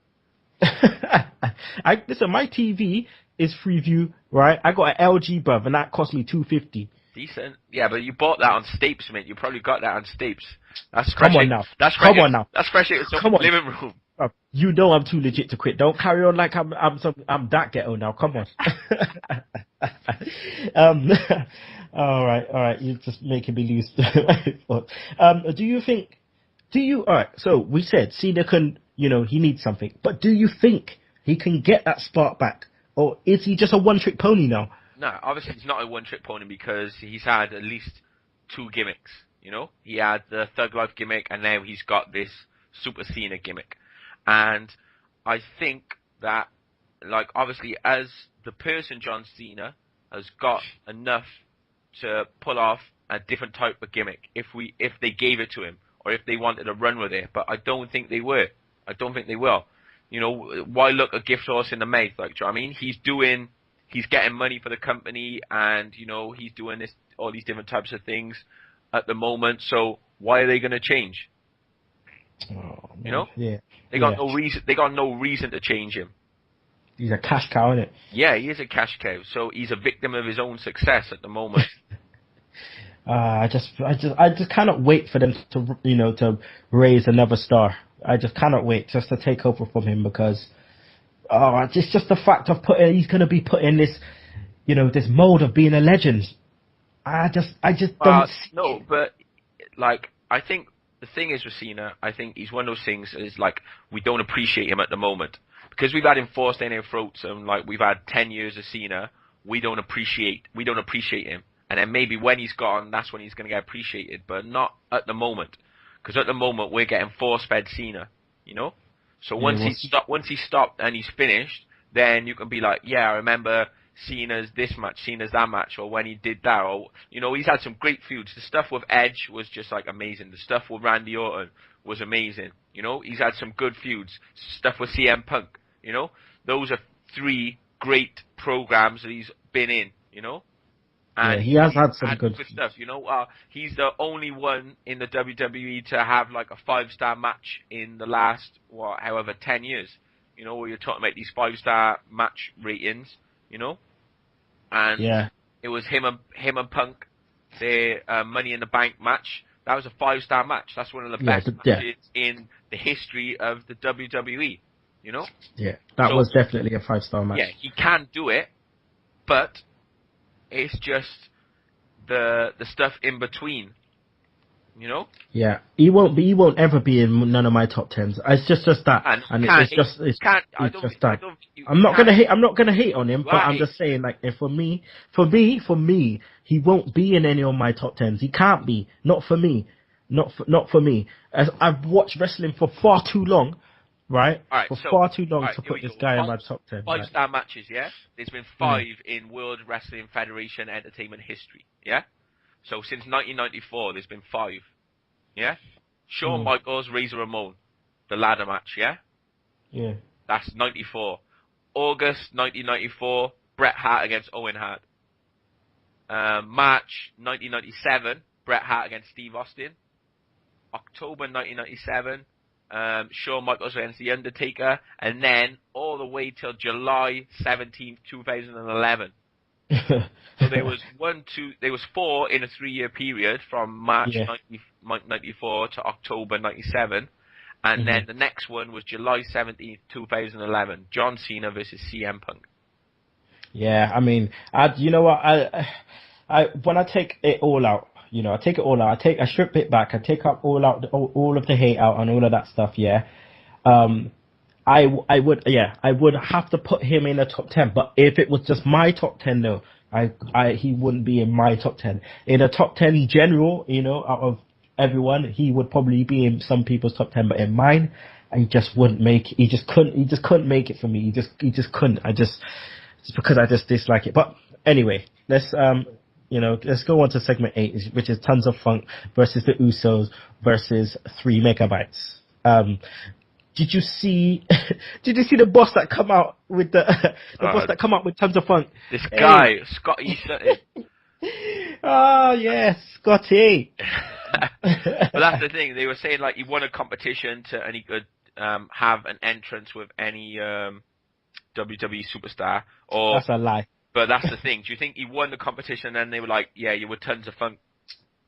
Listen, my TV is free view, right? I got an LG, bruv, and that cost me $250. Decent. Yeah, but you bought that on Stapes, mate. You probably got that on Stapes. That's fresh. Come on now. That's fresh. Come on now. That's fresh. It's in the living room. You know I'm too legit to quit. Don't carry on like I'm that ghetto now. Come on. All right. You're just making me lose my thoughts. All right. So we said Cena can, you know, he needs something, but do you think he can get that spark back, or is he just a one-trick pony now? No, obviously he's not a one-trick pony, because he's had at least 2 gimmicks, you know? He had the Thug Life gimmick, and now he's got this Super Cena gimmick. And I think that, like, obviously as the person John Cena has got enough to pull off a different type of gimmick if they gave it to him, or if they wanted to run with it. But I don't think they were. I don't think they will. You know, why look a gift horse in the mouth? Like, do you know what I mean? He's getting money for the company, and, you know, he's doing all these different types of things at the moment. So why are they going to change? Oh, you know? Yeah. They got no reason. They got no reason to change him. He's a cash cow, isn't it? Yeah, he is a cash cow. So he's a victim of his own success at the moment. I just cannot wait for them to, you know, to raise another star. I just cannot wait just to take over from him, because it's just the fact of he's going to be put in this, you know, this mold of being a legend. I just don't. No, but like, I think the thing is with Cena, I think he's one of those things is like, we don't appreciate him at the moment, because we've had him forced in our throats, and like we've had 10 years of Cena. We don't appreciate him, and then maybe when he's gone, that's when he's going to get appreciated, but not at the moment, because at the moment we're getting force-fed Cena, you know. So once he stopped and he's finished, then you can be like, yeah, I remember Cena's this match, Cena's that match, or when he did that, or, you know, he's had some great feuds. The stuff with Edge was just like amazing. The stuff with Randy Orton was amazing. You know, he's had some good feuds. Stuff with CM Punk, you know, those are 3 great programs that he's been in, you know. And he has had some good stuff, you know. He's the only one in the WWE to have like a 5-star match in the last, however, 10 years. You know, where you're talking about these 5-star match ratings, you know. And it was him and Punk, their Money in the Bank match, That was a 5-star match. That's one of the best matches in the history of the WWE. You know? Yeah, that was definitely a 5-star match. Yeah, he can do it, but it's just the stuff in between. You know? Yeah, he won't ever be in none of my top 10s. It's just that, and it's just that. I'm not gonna hate on him, but I'm just saying, like, if for me, he won't be in any of my top 10s. He can't be. Not for me. Not for me. As I've watched wrestling for far too long, right? Far too long to put this guy in my top 10. 5-star matches, yeah? There's been 5 in World Wrestling Federation Entertainment history, yeah? So since 1994, there's been 5, yeah? Shawn Michaels, Razor Ramon, the ladder match, yeah? Yeah. That's 94. August 1994, Bret Hart against Owen Hart. March 1997, Bret Hart against Steve Austin. October 1997, Shawn Michaels against The Undertaker. And then all the way till July 17th, 2011. So there was 4 in a 3-year period from March 94 to October 97, and then the next one was July 17th, 2011, John Cena versus CM Punk. Yeah, I mean, you know what, I when I take it all out, you know, I strip it back, I take up all of the hate out and all of that stuff, yeah. I would have to put him in the top 10, but if it was just my top 10 though, he wouldn't be in my top 10. In a top 10 general, you know, out of everyone, he would probably be in some people's top 10, but in mine, he just wouldn't make it. He just couldn't make it for me. He just couldn't. It's because I just dislike it. But anyway, let's go on to segment 8, which is Tons of Funk versus the Usos versus 3 Megabytes. Did you see the boss that come out with boss that come out with Tons of Funk? This guy, Scotty. Oh yes, Scotty. But that's the thing. They were saying like he won a competition and he could have an entrance with any WWE superstar. That's a lie. But that's the thing. Do you think he won the competition and they were like, yeah, you were Tons of Funk?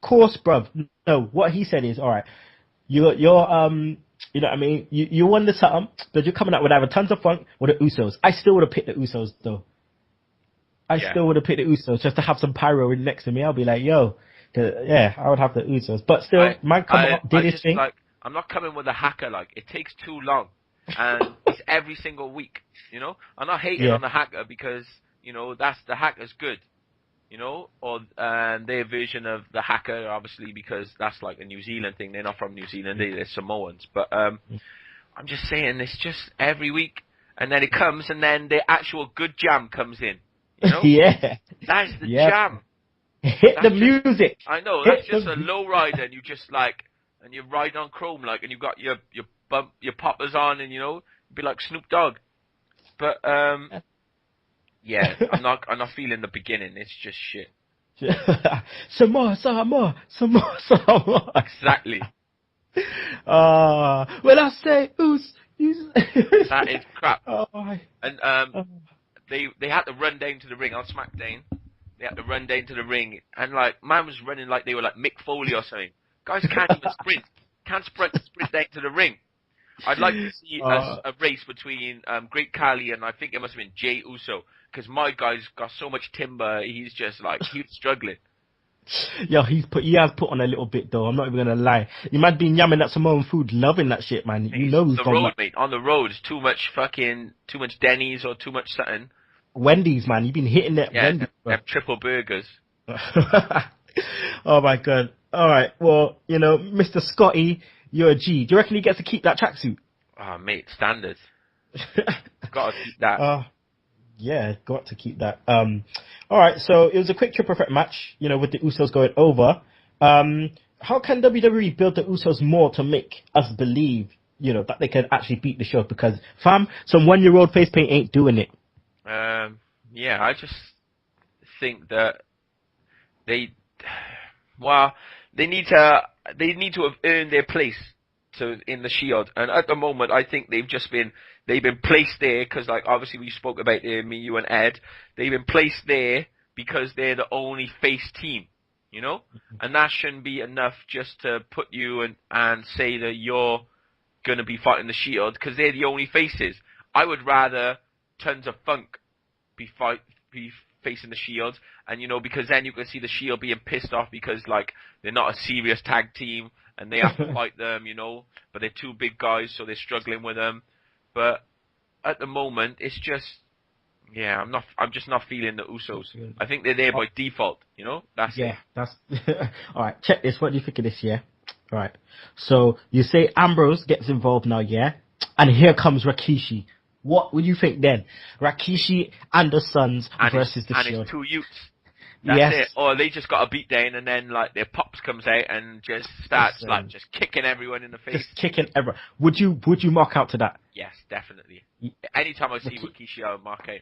Of course, bruv. No, what he said is, all right, you're you know what I mean? You won the something, but you're coming out with either Tons of Funk or the Usos. I still would have picked the Usos though. I still would have picked the Usos just to have some pyro next to me. I'll be like, yo, I would have the Usos. But still, man, did his thing. Like, I'm not coming with a hacker. Like, it takes too long, and it's every single week. You know, I'm not hating on the hacker because you know the hacker's good. You know, or their version of the hacker, obviously, because that's like a New Zealand thing. They're not from New Zealand; they're Samoans. But I'm just saying, it's just every week, and then it comes, and then the actual good jam comes in. You know? That's the jam. Hit the music. I know, that's just a low rider, and you just like, and you ride on chrome, like, and you've got your poppers on, and you know, be like Snoop Dogg. But yeah, I'm not feeling the beginning. It's just shit. Some more. Exactly. When I say that is crap. And they had to run down to the ring on Smackdown. They had to run down to the ring, and like man was running like they were like Mick Foley or something. Guys can't even sprint. Can't sprint down to the ring. I'd like to see a race between Great Khali and I think it must have been Jey Uso, because my guy's got so much timber. He's just like he's struggling. Yo, he has put on a little bit though. I'm not even gonna lie. You might be yamming that Samoan food, loving that shit, man. You know who's on the road, mate. On the road, too much Denny's or too much something. Wendy's, man. You've been hitting that. Yeah, Wendy's, them triple burgers. Oh my god. All right. Well, you know, Mr. Scotty, you're a G. Do you reckon he gets to keep that tracksuit? Oh, mate, standard. Got to keep that. Yeah, got to keep that. All right. So it was a quick triple threat match. You know, with the Usos going over. How can WWE build the Usos more to make us believe, you know, that they can actually beat the show? Because, fam, some 1-year-old face paint ain't doing it. Yeah, I just think that they need to have earned their place in the Shield, and at the moment I think they've been placed there because, like, obviously we spoke about me, you and Ed. They've been placed there because they're the only face team. you know, and that shouldn't be enough just to put you and say that you're going to be fighting the Shield because they're the only faces. I would rather Tons of Funk be facing the Shield, and you know, because then you can see the Shield being pissed off because like they're not a serious tag team and they have to fight them, you know, but they're two big guys, so they're struggling with them. But at the moment, it's just, yeah, I'm just not feeling the Usos. I think they're there by default, you know. That's it. That's all right. Check this. What do you think of this? Yeah. All right. So you say Ambrose gets involved now, yeah, and here comes Rikishi. What would you think then? Rikishi and the Sons versus the Shield. And it's two youths. That's it. Or they just got a beat down and then like their pops comes out and just starts like just kicking everyone in the face. Just kicking everyone. Would you mark out to that? Yes, definitely. Anytime I see Rikishi, I'll mark out.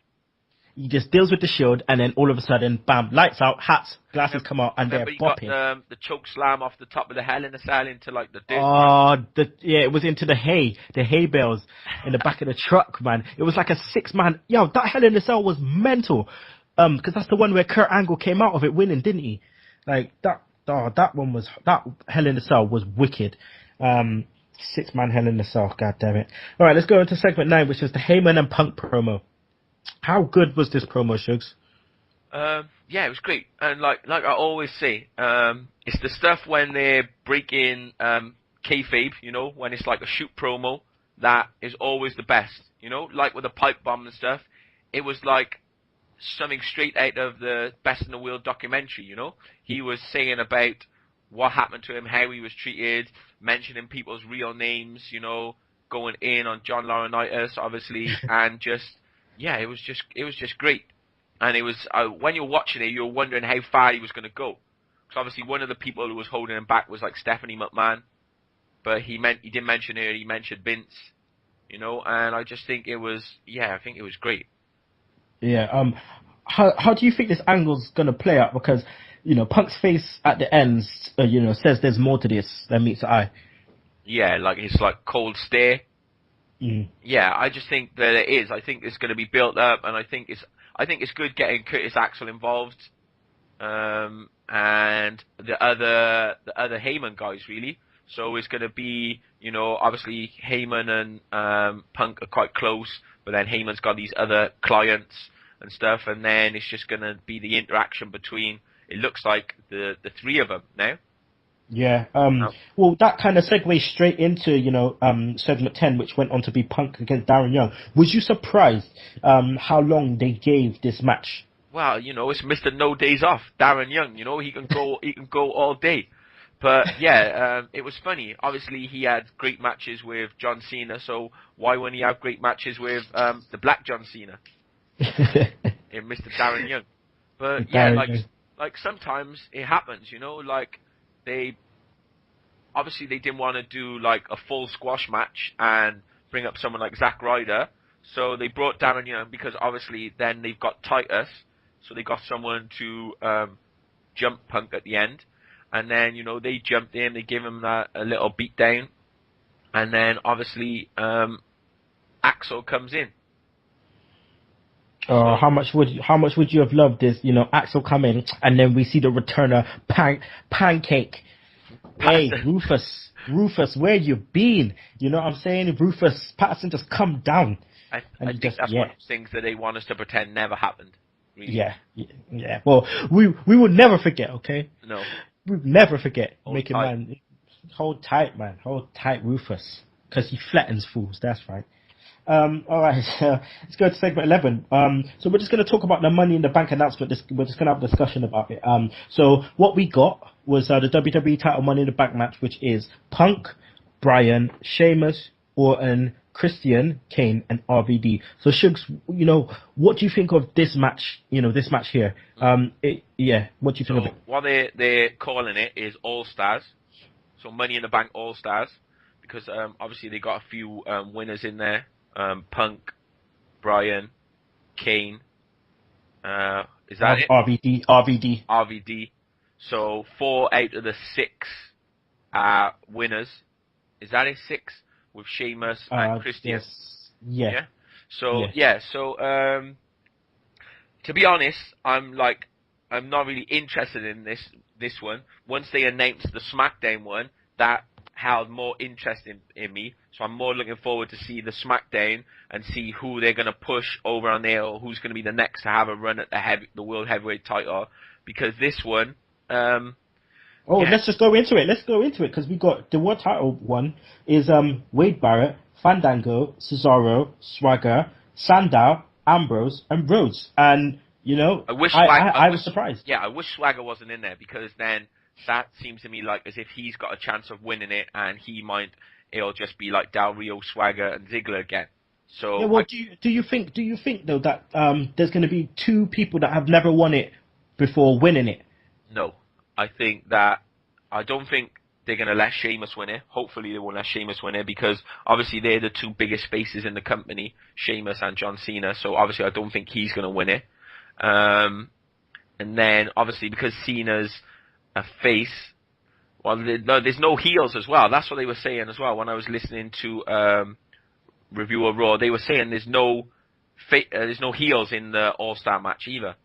He just deals with the Shield and then all of a sudden, bam, lights out, hats, glasses come out, and they're bopping. Got the choke slam off the top of the Hell in a Cell into like the dirt. Oh, it was into the hay bales in the back of the truck, man. It was like a 6-man. Yo, that Hell in a Cell was mental. Because that's the one where Kurt Angle came out of it winning, didn't he? Like that Hell in a Cell was wicked. 6-man Hell in a Cell, god damn it. All right, let's go into segment 9, which was the Heyman and Punk promo. How good was this promo, Shugs? Yeah, it was great. And like I always say, it's the stuff when they're breaking kayfabe, you know, when it's like a shoot promo, that is always the best, you know, like with the pipe bomb and stuff. It was like something straight out of the Best in the World documentary, you know. He was saying about what happened to him, how he was treated, mentioning people's real names, you know, going in on John Laurinaitis, obviously, and just, yeah, it was just great. And it was, when you're watching it, you're wondering how far he was going to go. Because obviously one of the people who was holding him back was like Stephanie McMahon, but he didn't mention her, he mentioned Vince, you know, and I just think it was, I think it was great. Yeah, how do you think this angle's going to play out? Because, you know, Punk's face at the end, you know, says there's more to this than meets the eye. Yeah, like it's like cold stare. Yeah, I just think that it is. I think it's going to be built up, and I think it's good getting Curtis Axel involved, and the other Heyman guys really. So it's going to be, you know, obviously Heyman and Punk are quite close, but then Heyman's got these other clients and stuff, and then it's just going to be the interaction between, it looks like, the three of them now. Yeah. Well, that kind of segues straight into, you know, segment 10, which went on to be Punk against Darren Young. Was you surprised how long they gave this match? Well, you know, it's Mr. No Days Off, Darren Young. You know, he can go all day. But yeah, it was funny. Obviously, he had great matches with John Cena, so why wouldn't he have great matches with the Black John Cena in Mr. Darren Young? But yeah, like sometimes it happens, you know, like they didn't want to do like a full squash match and bring up someone like Zack Ryder, so they brought Darren Young because obviously then they've got Titus, so they got someone to jump Punk at the end. And then, you know, they jumped in, they gave him a little beat down. And then, obviously, Axel comes in. Oh, how much would you have loved this, you know, Axel come in, and then we see the returner, Pancake. Hey, Rufus, where you been? You know what I'm saying? Rufus Patterson just come down. I think that's one of the things that they want us to pretend never happened. Really. Yeah. Well, we will never forget, okay? No. We'll never forget. Hold tight, Rufus. Because he flattens fools, that's right. Alright, let's go to segment 11. So we're just going to talk about the Money in the Bank announcement. We're just going to have a discussion about it. So what we got was the WWE title Money in the Bank match, which is Punk, Bryan, Sheamus, Orton, Christian, Kane, and RVD. So Shugs, you know, what do you think of this match? You know, this match here. What do you think of it? What they're calling it is All Stars. So Money in the Bank All Stars, because obviously they got a few winners in there. Punk, Bryan, Kane. Is that it? RVD. So 4 out of the 6 winners. Is that it? 6? With Sheamus and Christian. Yes. Yeah. So to be honest, I'm not really interested in this this one. Once they announced the SmackDown one, that held more interest in me. So I'm more looking forward to see the SmackDown and see who they're going to push over on there, or who's going to be the next to have a run at the World Heavyweight title. Because this one, let's just go into it. Let's go into it because we got the world title one is Wade Barrett, Fandango, Cesaro, Swagger, Sandow, Ambrose, and Rhodes. And you know, I was surprised. Yeah, I wish Swagger wasn't in there because then that seems to me like as if he's got a chance of winning it, and it'll just be like Del Rio, Swagger, and Ziggler again. So yeah, well, do you think though that there's going to be two people that have never won it before winning it? No, I don't think they're going to let Sheamus win it. Hopefully they won't let Sheamus win it because obviously they're the two biggest faces in the company, Sheamus and John Cena. So obviously I don't think he's going to win it. And then obviously because Cena's a face, well, there's no heels as well. That's what they were saying as well when I was listening to Review of Raw. They were saying there's no heels in the All-Star match either.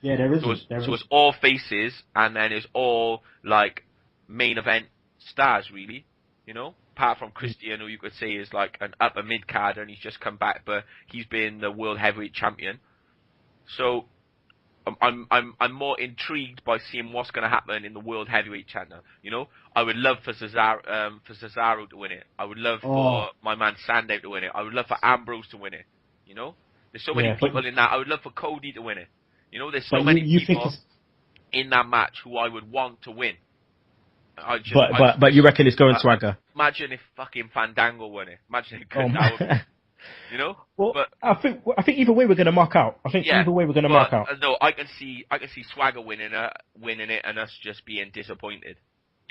Yeah, there isn't. So it's all faces, and then it's all like main event stars, really. You know, apart from Christian, who you could say is like an upper mid card, and he's just come back, but he's been the world heavyweight champion. So I'm more intrigued by seeing what's going to happen in the world heavyweight chapter. You know, I would love for Cesaro to win it. I would love for my man Sandow to win it. I would love for Ambrose to win it. You know, there's so many people in that. I would love for Cody to win it. You know, there's so many people in that match who I would want to win. But you reckon it's going Swagger? Imagine if fucking Fandango won it. Imagine if that would be, you know. Well, but I think either way we're going to mark out. Either way we're going to mark out. No, I can see Swagger winning it, and us just being disappointed.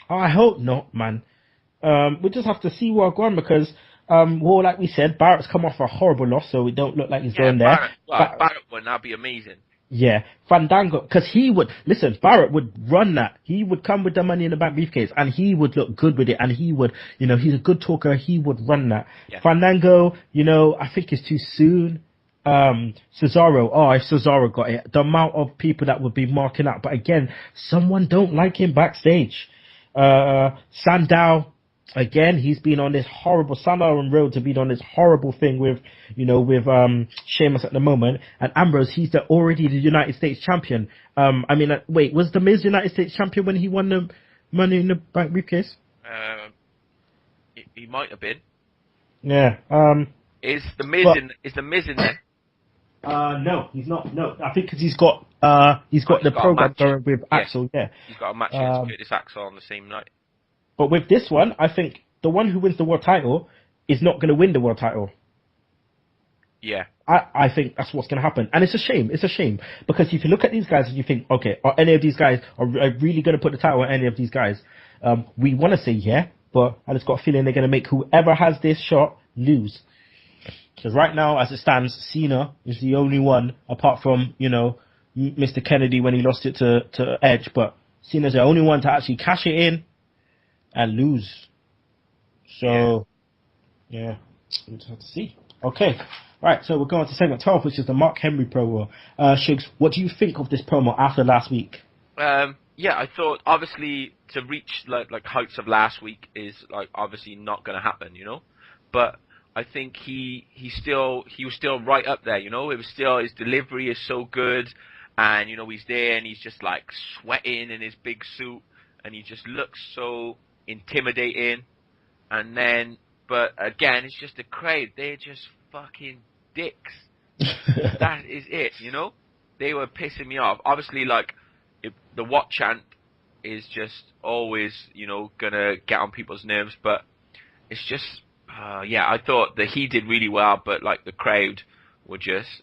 I hope not, man. We just have to see what's going because, well, like we said, Barrett's come off a horrible loss, so we don't look like he's going there. Barrett won, that'd be amazing. Yeah, Fandango, because Barrett would run that. He would come with the Money in the Bank briefcase, and he would look good with it, and he would, you know, he's a good talker, he would run that. Yeah. Fandango, you know, I think it's too soon. Cesaro, if Cesaro got it, the amount of people that would be marking out, but again, someone don't like him backstage. Sandow, again, he's been on this horrible, Sandow and Rhodes have been on this horrible thing with Sheamus at the moment. And Ambrose, he's already the United States champion. Wait, was The Miz United States champion when he won the Money in the Bank briefcase? He might have been. Yeah. Is the Miz in there? No, he's not. No, I think because he's got the program going with Axel. Yeah. He's got a match against Curtis Axel on the same night. But with this one, I think the one who wins the world title is not going to win the world title. Yeah. I think that's what's going to happen. And it's a shame. It's a shame. Because if you look at these guys and you think, okay, are any of these guys are really going to put the title on any of these guys? We want to say yeah, but I just got a feeling they're going to make whoever has this shot lose. Because right now, as it stands, Cena is the only one, apart from, you know, Mr. Kennedy when he lost it to Edge, but Cena's the only one to actually cash it in and lose. So, yeah, we'll just have to see. Okay, right, so we're going to segment 12, which is the Mark Henry promo. Shigs, what do you think of this promo after last week? Yeah, I thought, obviously, to reach, like heights of last week is, like, obviously not going to happen, you know? But I think he was still right up there, you know? It was still, his delivery is so good, and, you know, he's there, and he's just, like, sweating in his big suit, and he just looks so intimidating. And then, but again, it's just the crowd. They're just fucking dicks. That is it, you know? They were pissing me off. Obviously, like, the what chant is just always, you know, gonna get on people's nerves, but it's just, yeah, I thought that he did really well, but, like, the crowd were just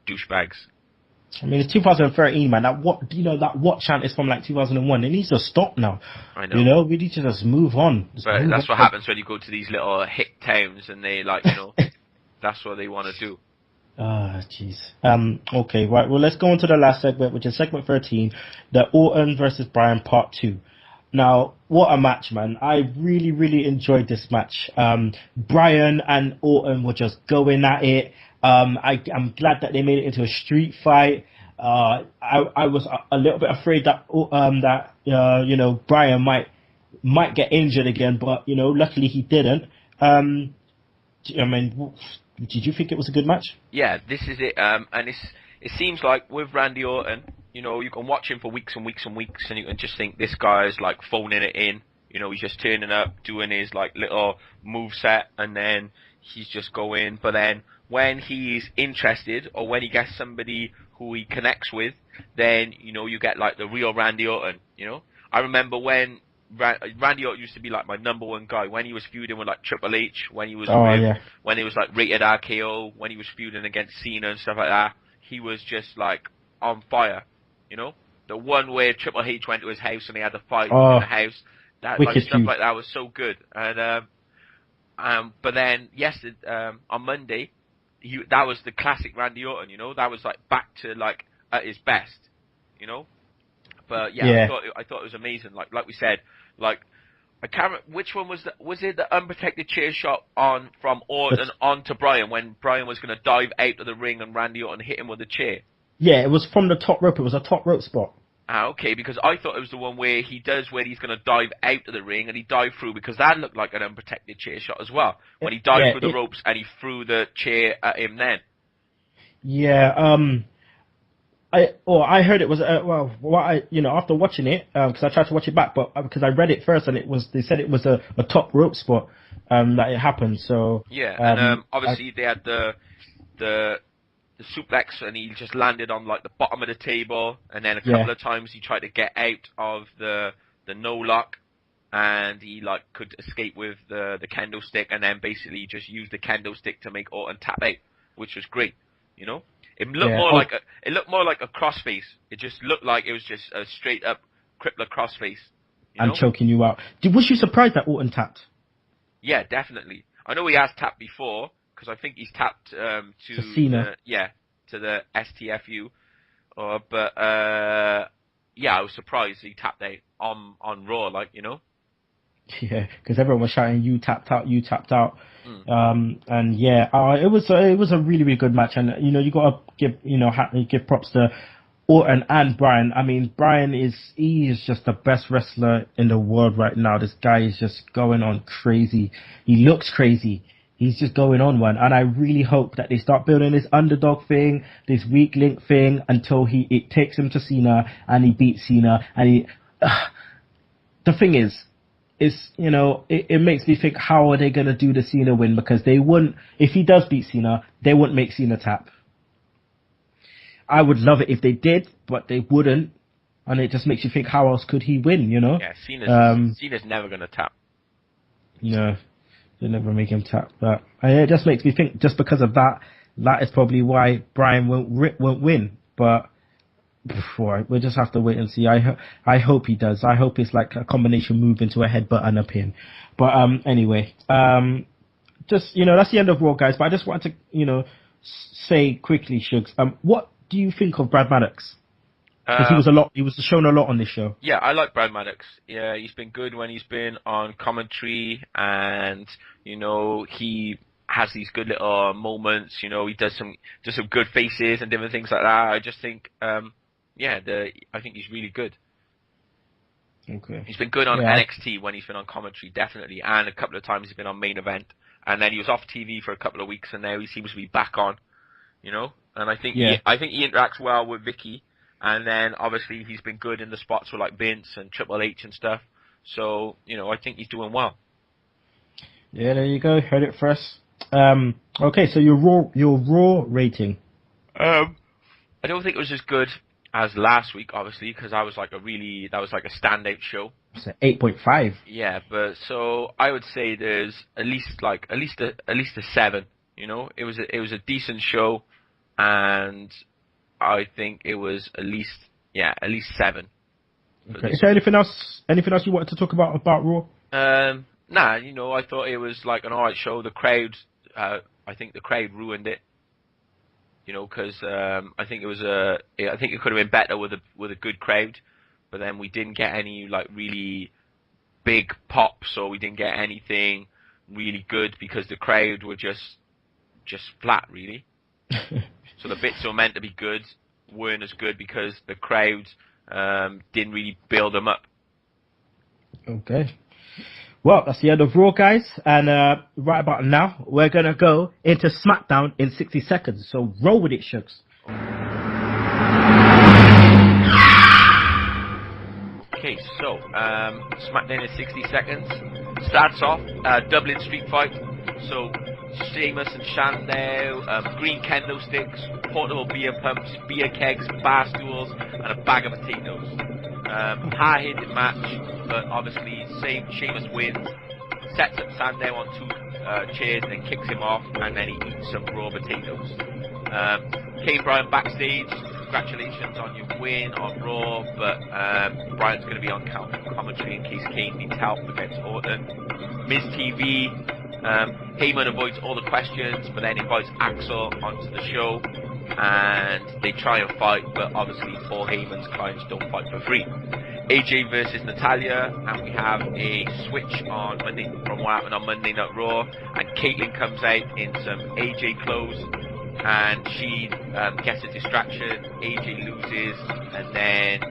douchebags. I mean, it's 2013, man. That what chant is from like 2001. It needs to stop now. I know. You know, we need to just move on. But that's what happens when you go to these little hick towns and they like, you know, that's what they want to do. Jeez. Okay, right. Well, let's go on to the last segment, which is segment 13, the Orton versus Bryan part 2. Now, what a match, man. I really, really enjoyed this match. Bryan and Orton were just going at it. I'm glad that they made it into a street fight. I was a little bit afraid that Bryan might get injured again, but luckily he didn't. I mean, did you think it was a good match? Yeah, this is it. And it seems like with Randy Orton, you can watch him for weeks and weeks and weeks, and you can just think this guy's like phoning it in. He's just turning up, doing his like little move set, and then he's just going. But then when he's interested, or when he gets somebody who he connects with, then you get like the real Randy Orton. I remember when Randy Orton used to be like my number one guy when he was feuding with like Triple H, when he was when he was like rated RKO, when he was feuding against Cena and stuff like that. He was just like on fire. The one where Triple H went to his house and they had a fight in the house. That like stuff like that was so good. And but then on Monday, that was the classic Randy Orton. That was like back to like at his best. But yeah. I thought it was amazing. Like we said, like I can't remember, which one was it the unprotected chair shot from Orton onto Bryan when Bryan was going to dive out of the ring and Randy Orton hit him with a chair? Yeah, it was from the top rope. It was a top rope spot. Okay, because I thought it was the one where he's going to dive out of the ring and he dived through, because that looked like an unprotected chair shot as well. When he dived through the ropes and he threw the chair at him then. Yeah, I heard it was after watching it, because I tried to watch it back, but because I read it first and they said it was a top rope spot that it happened. So yeah, and obviously they had the suplex, and he just landed on like the bottom of the table, and then a couple of times he tried to get out of the no lock, and he like could escape with the kendo stick, and then basically just used the kendo stick to make Orton tap out, which was great. It looked more like a crossface. It just looked like it was just a straight up crippler crossface. And choking you out. Was you surprised that Orton tapped? Yeah, definitely. I know he has tapped before, because I think he's tapped to Cena. To the STFU. But I was surprised he tapped out on Raw, Yeah, because everyone was shouting, "You tapped out, you tapped out." It was a really, really good match, and you gotta give props to Orton and Bryan. I mean, Bryan is just the best wrestler in the world right now. This guy is just going on crazy. He looks crazy. He's just going on one, and I really hope that they start building this underdog thing, this weak link thing, until it takes him to Cena and he beats Cena. And the thing is, it makes me think, how are they going to do the Cena win? Because they wouldn't, if he does beat Cena, they wouldn't make Cena tap. I would love it if they did, but they wouldn't. And it just makes you think, how else could he win, Yeah, Cena's never going to tap. No, they never make him tap. But it just makes me think, just because of that, that is probably why Bryan won't win. But we'll just have to wait and see. I hope he does. I hope it's like a combination move into a headbutt and a pin. But anyway, just that's the end of Raw, guys. But I just wanted to say quickly, Shugs, what do you think of Brad Maddox? Because he was shown a lot on this show. Yeah, I like Brad Maddox. Yeah, he's been good when he's been on commentary, and he has these good little moments. He does some good faces and different things like that. I just think, I think he's really good. Okay. He's been good on NXT when he's been on commentary, definitely, and a couple of times he's been on main event, and then he was off TV for a couple of weeks, and now he seems to be back on. And I think he interacts well with Vicky. And then, obviously, he's been good in the spots with, like, Vince and Triple H and stuff. So, I think he's doing well. Yeah, there you go. Heard it first. Okay, so your Raw rating. I don't think it was as good as last week, obviously, because that was like a standout show. It's an 8.5. Yeah, but so I would say there's at least a 7. It was a decent show, and I think it was at least 7. Okay. Is there anything else you wanted to talk about Raw? Nah, I thought it was like an alright show. The crowd, I think the crowd ruined it. Because I think it could have been better with a good crowd, but then we didn't get any like really big pops, or we didn't get anything really good because the crowd were just flat, really. So the bits that were meant to be good weren't as good because the crowds didn't really build them up. Okay. Well, that's the end of Raw, guys. And right about now, we're going to go into SmackDown in 60 seconds. So roll with it, Shugs. Okay, so SmackDown in 60 seconds. Starts off Dublin Street Fight. So Shemus and Shandau, green kendo sticks, portable beer pumps, beer kegs, bar stools, and a bag of potatoes. Hard-hitting match, but obviously Shemus wins, sets up Sandow on two chairs and then kicks him off, and then he eats some raw potatoes. Kane Bryan backstage, congratulations on your win on Raw, but Bryan's going to be on commentary in case Kane needs help against Orton. MITB, Heyman avoids all the questions, but then invites Axel onto the show, and they try and fight, but obviously Paul Heyman's clients don't fight for free. AJ versus Natalya, and we have a switch on Monday from what happened on Monday Night Raw, and Kaitlyn comes out in some AJ clothes, and she gets a distraction, AJ loses, and then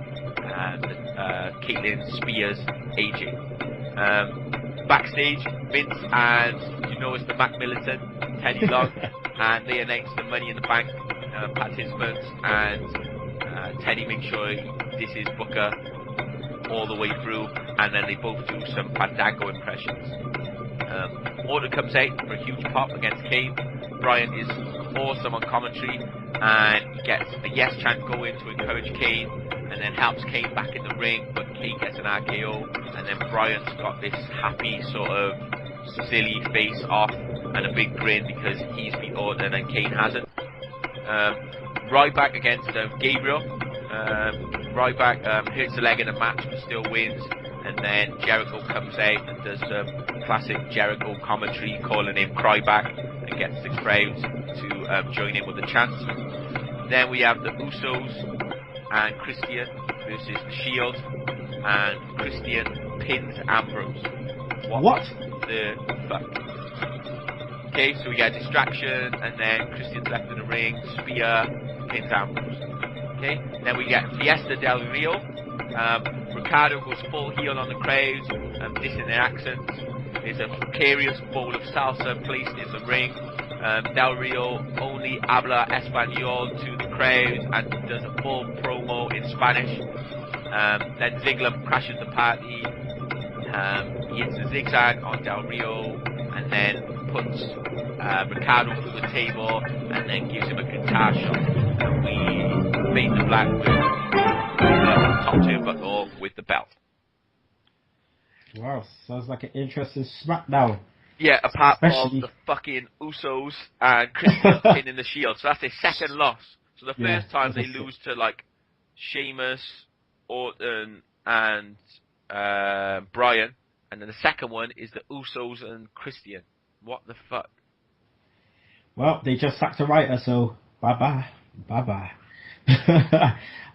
Kaitlyn spears AJ. Backstage, Vince and it's the Mac Militant, Teddy Long, and they announce the Money in the Bank participants, and Teddy makes sure this is Booker all the way through, and then they both do some Fandango impressions. Orton comes out for a huge pop against Kane. Bryan is awesome on commentary, and he gets a yes chant going to encourage Kane, and then helps Kane back in the ring, but Kane gets an RKO, and then Bryan's got this happy sort of silly face off and a big grin because he's beat Orton and Kane hasn't. Ryback against Gabriel. Ryback hurts the leg in the match but still wins, and then Jericho comes out and does some classic Jericho commentary, calling him Cryback, and gets the crowd to join in with the chants. Then we have the Usos and Christian versus the Shield, and Christian pins Ambrose. What the fuck? Okay, so we get a distraction, and then Christian's left in the ring, spear, pins Ambrose. Okay, then we get Fiesta del Rio. Ricardo goes full heel on the crowd, dissing their accents. There's a precarious bowl of salsa placed in the ring. Del Rio only habla Espanol to the crowd and does a full promo in Spanish. Then Ziggler crashes the party. He hits a zigzag on Del Rio and then puts Ricardo through the table and then gives him a guitar shot. And we fade to black with top turnbuckle with the belt. Wow, sounds like an interesting SmackDown. Yeah, apart from the fucking Usos and Christian pinning the Shield. So that's their second loss. So the first time they lose to like Sheamus, Orton, and Bryan. And then the second one is the Usos and Christian. What the fuck? Well, they just sacked a writer, so bye-bye. Bye-bye.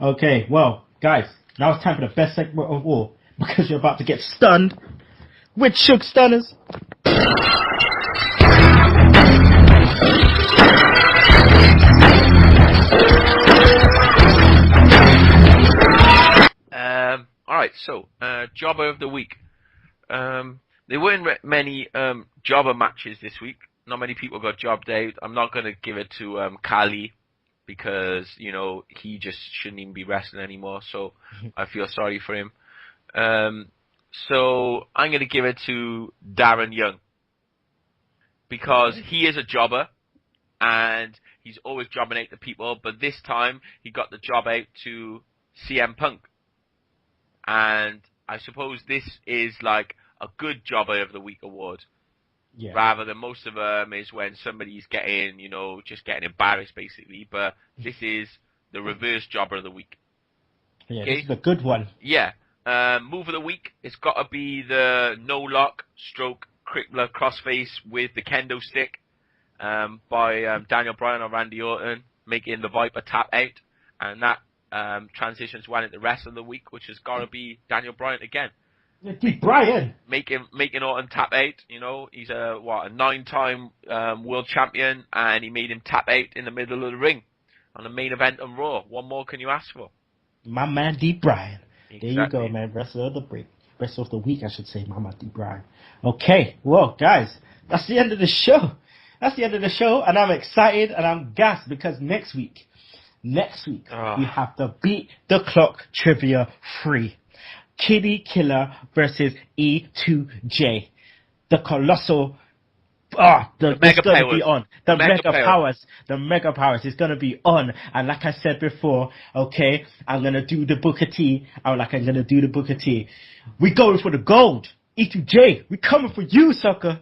Okay, well, guys, now it's time for the best segment of all, because you're about to get stunned with Sugs Stunners. Alright, so, Jobber of the Week. There weren't many jobber matches this week. Not many people got jobbed out. I'm not going to give it to Khali because, he just shouldn't even be wrestling anymore, so I feel sorry for him. So I'm going to give it to Darren Young because he is a jobber and he's always jobbing out to people, but this time he got the job out to CM Punk. And I suppose this is like a good jobber of the week award. Yeah. Rather than most of them is when somebody's getting, just getting embarrassed basically. But this is the reverse jobber of the week. Yeah, okay? This is a good one. Yeah. Move of the week, it's got to be the no lock stroke crippler crossface with the kendo stick by Daniel Bryan or Randy Orton, making the Viper tap out. And that transitions well into the rest of the week, which has got to be Daniel Bryan again. Bryan! Making Orton tap out, he's a 9-time world champion, and he made him tap out in the middle of the ring. on the main event on Raw. What more can you ask for? My man D. Bryan. Exactly. There you go, man. Rest of the week, I should say, my man D. Bryan. Okay, well, guys, that's the end of the show. That's the end of the show, and I'm excited and I'm gassed because next week, we have the Beat the Clock Trivia 3. Kinny Killa versus E2J. The colossal... the mega powers. Be on. The mega powers is gonna be on. And like I said before, okay, I'm gonna do the Booker T. We going for the gold. E2J, we coming for you, sucker.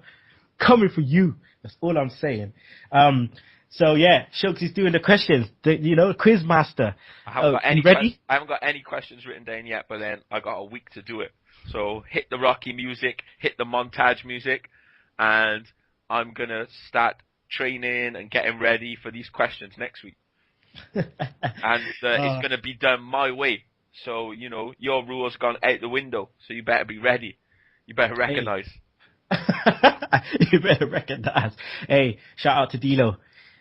Coming for you. That's all I'm saying. So yeah, Shugs is doing the questions. The quiz master. I haven't got any ready? I haven't got any questions written down yet, but then I got a week to do it. So hit the Rocky music, hit the montage music, and I'm gonna start training and getting ready for these questions next week. And it's gonna be done my way. So your rules gone out the window. So you better be ready. You better recognize. You better recognize. Hey, shout out to Dilo.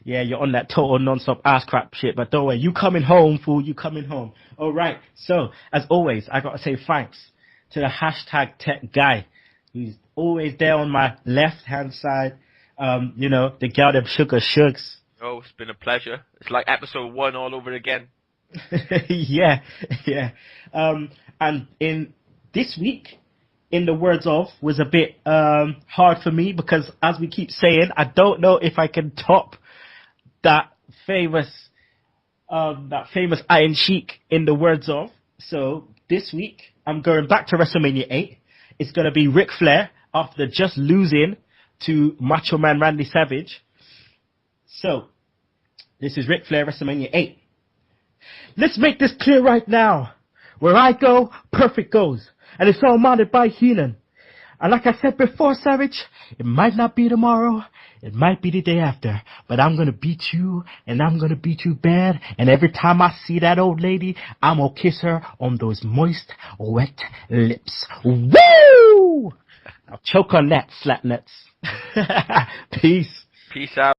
Yeah, you're on that total non-stop ass crap shit, but don't worry, you coming home, fool, you coming home. Alright, so, as always, I gotta say thanks to the hashtag tech guy, who's always there on my left-hand side, the girl them Shugs. Oh, it's been a pleasure. It's like episode 1 all over again. yeah. And in this week, in the words of, was a bit hard for me because, as we keep saying, I don't know if I can top that famous Iron Sheik in the words of. So this week, I'm going back to WrestleMania 8. It's going to be Ric Flair after just losing to Macho Man Randy Savage. So this is Ric Flair, WrestleMania 8. Let's make this clear right now. Where I go, perfect goes. And it's all mounted by Heyman. And like I said before, Savage, it might not be tomorrow, it might be the day after, but I'm gonna beat you, and I'm gonna beat you bad, and every time I see that old lady, I'm gonna kiss her on those moist, wet lips. Woo! I'll choke on that, slap nuts. Peace. Peace out.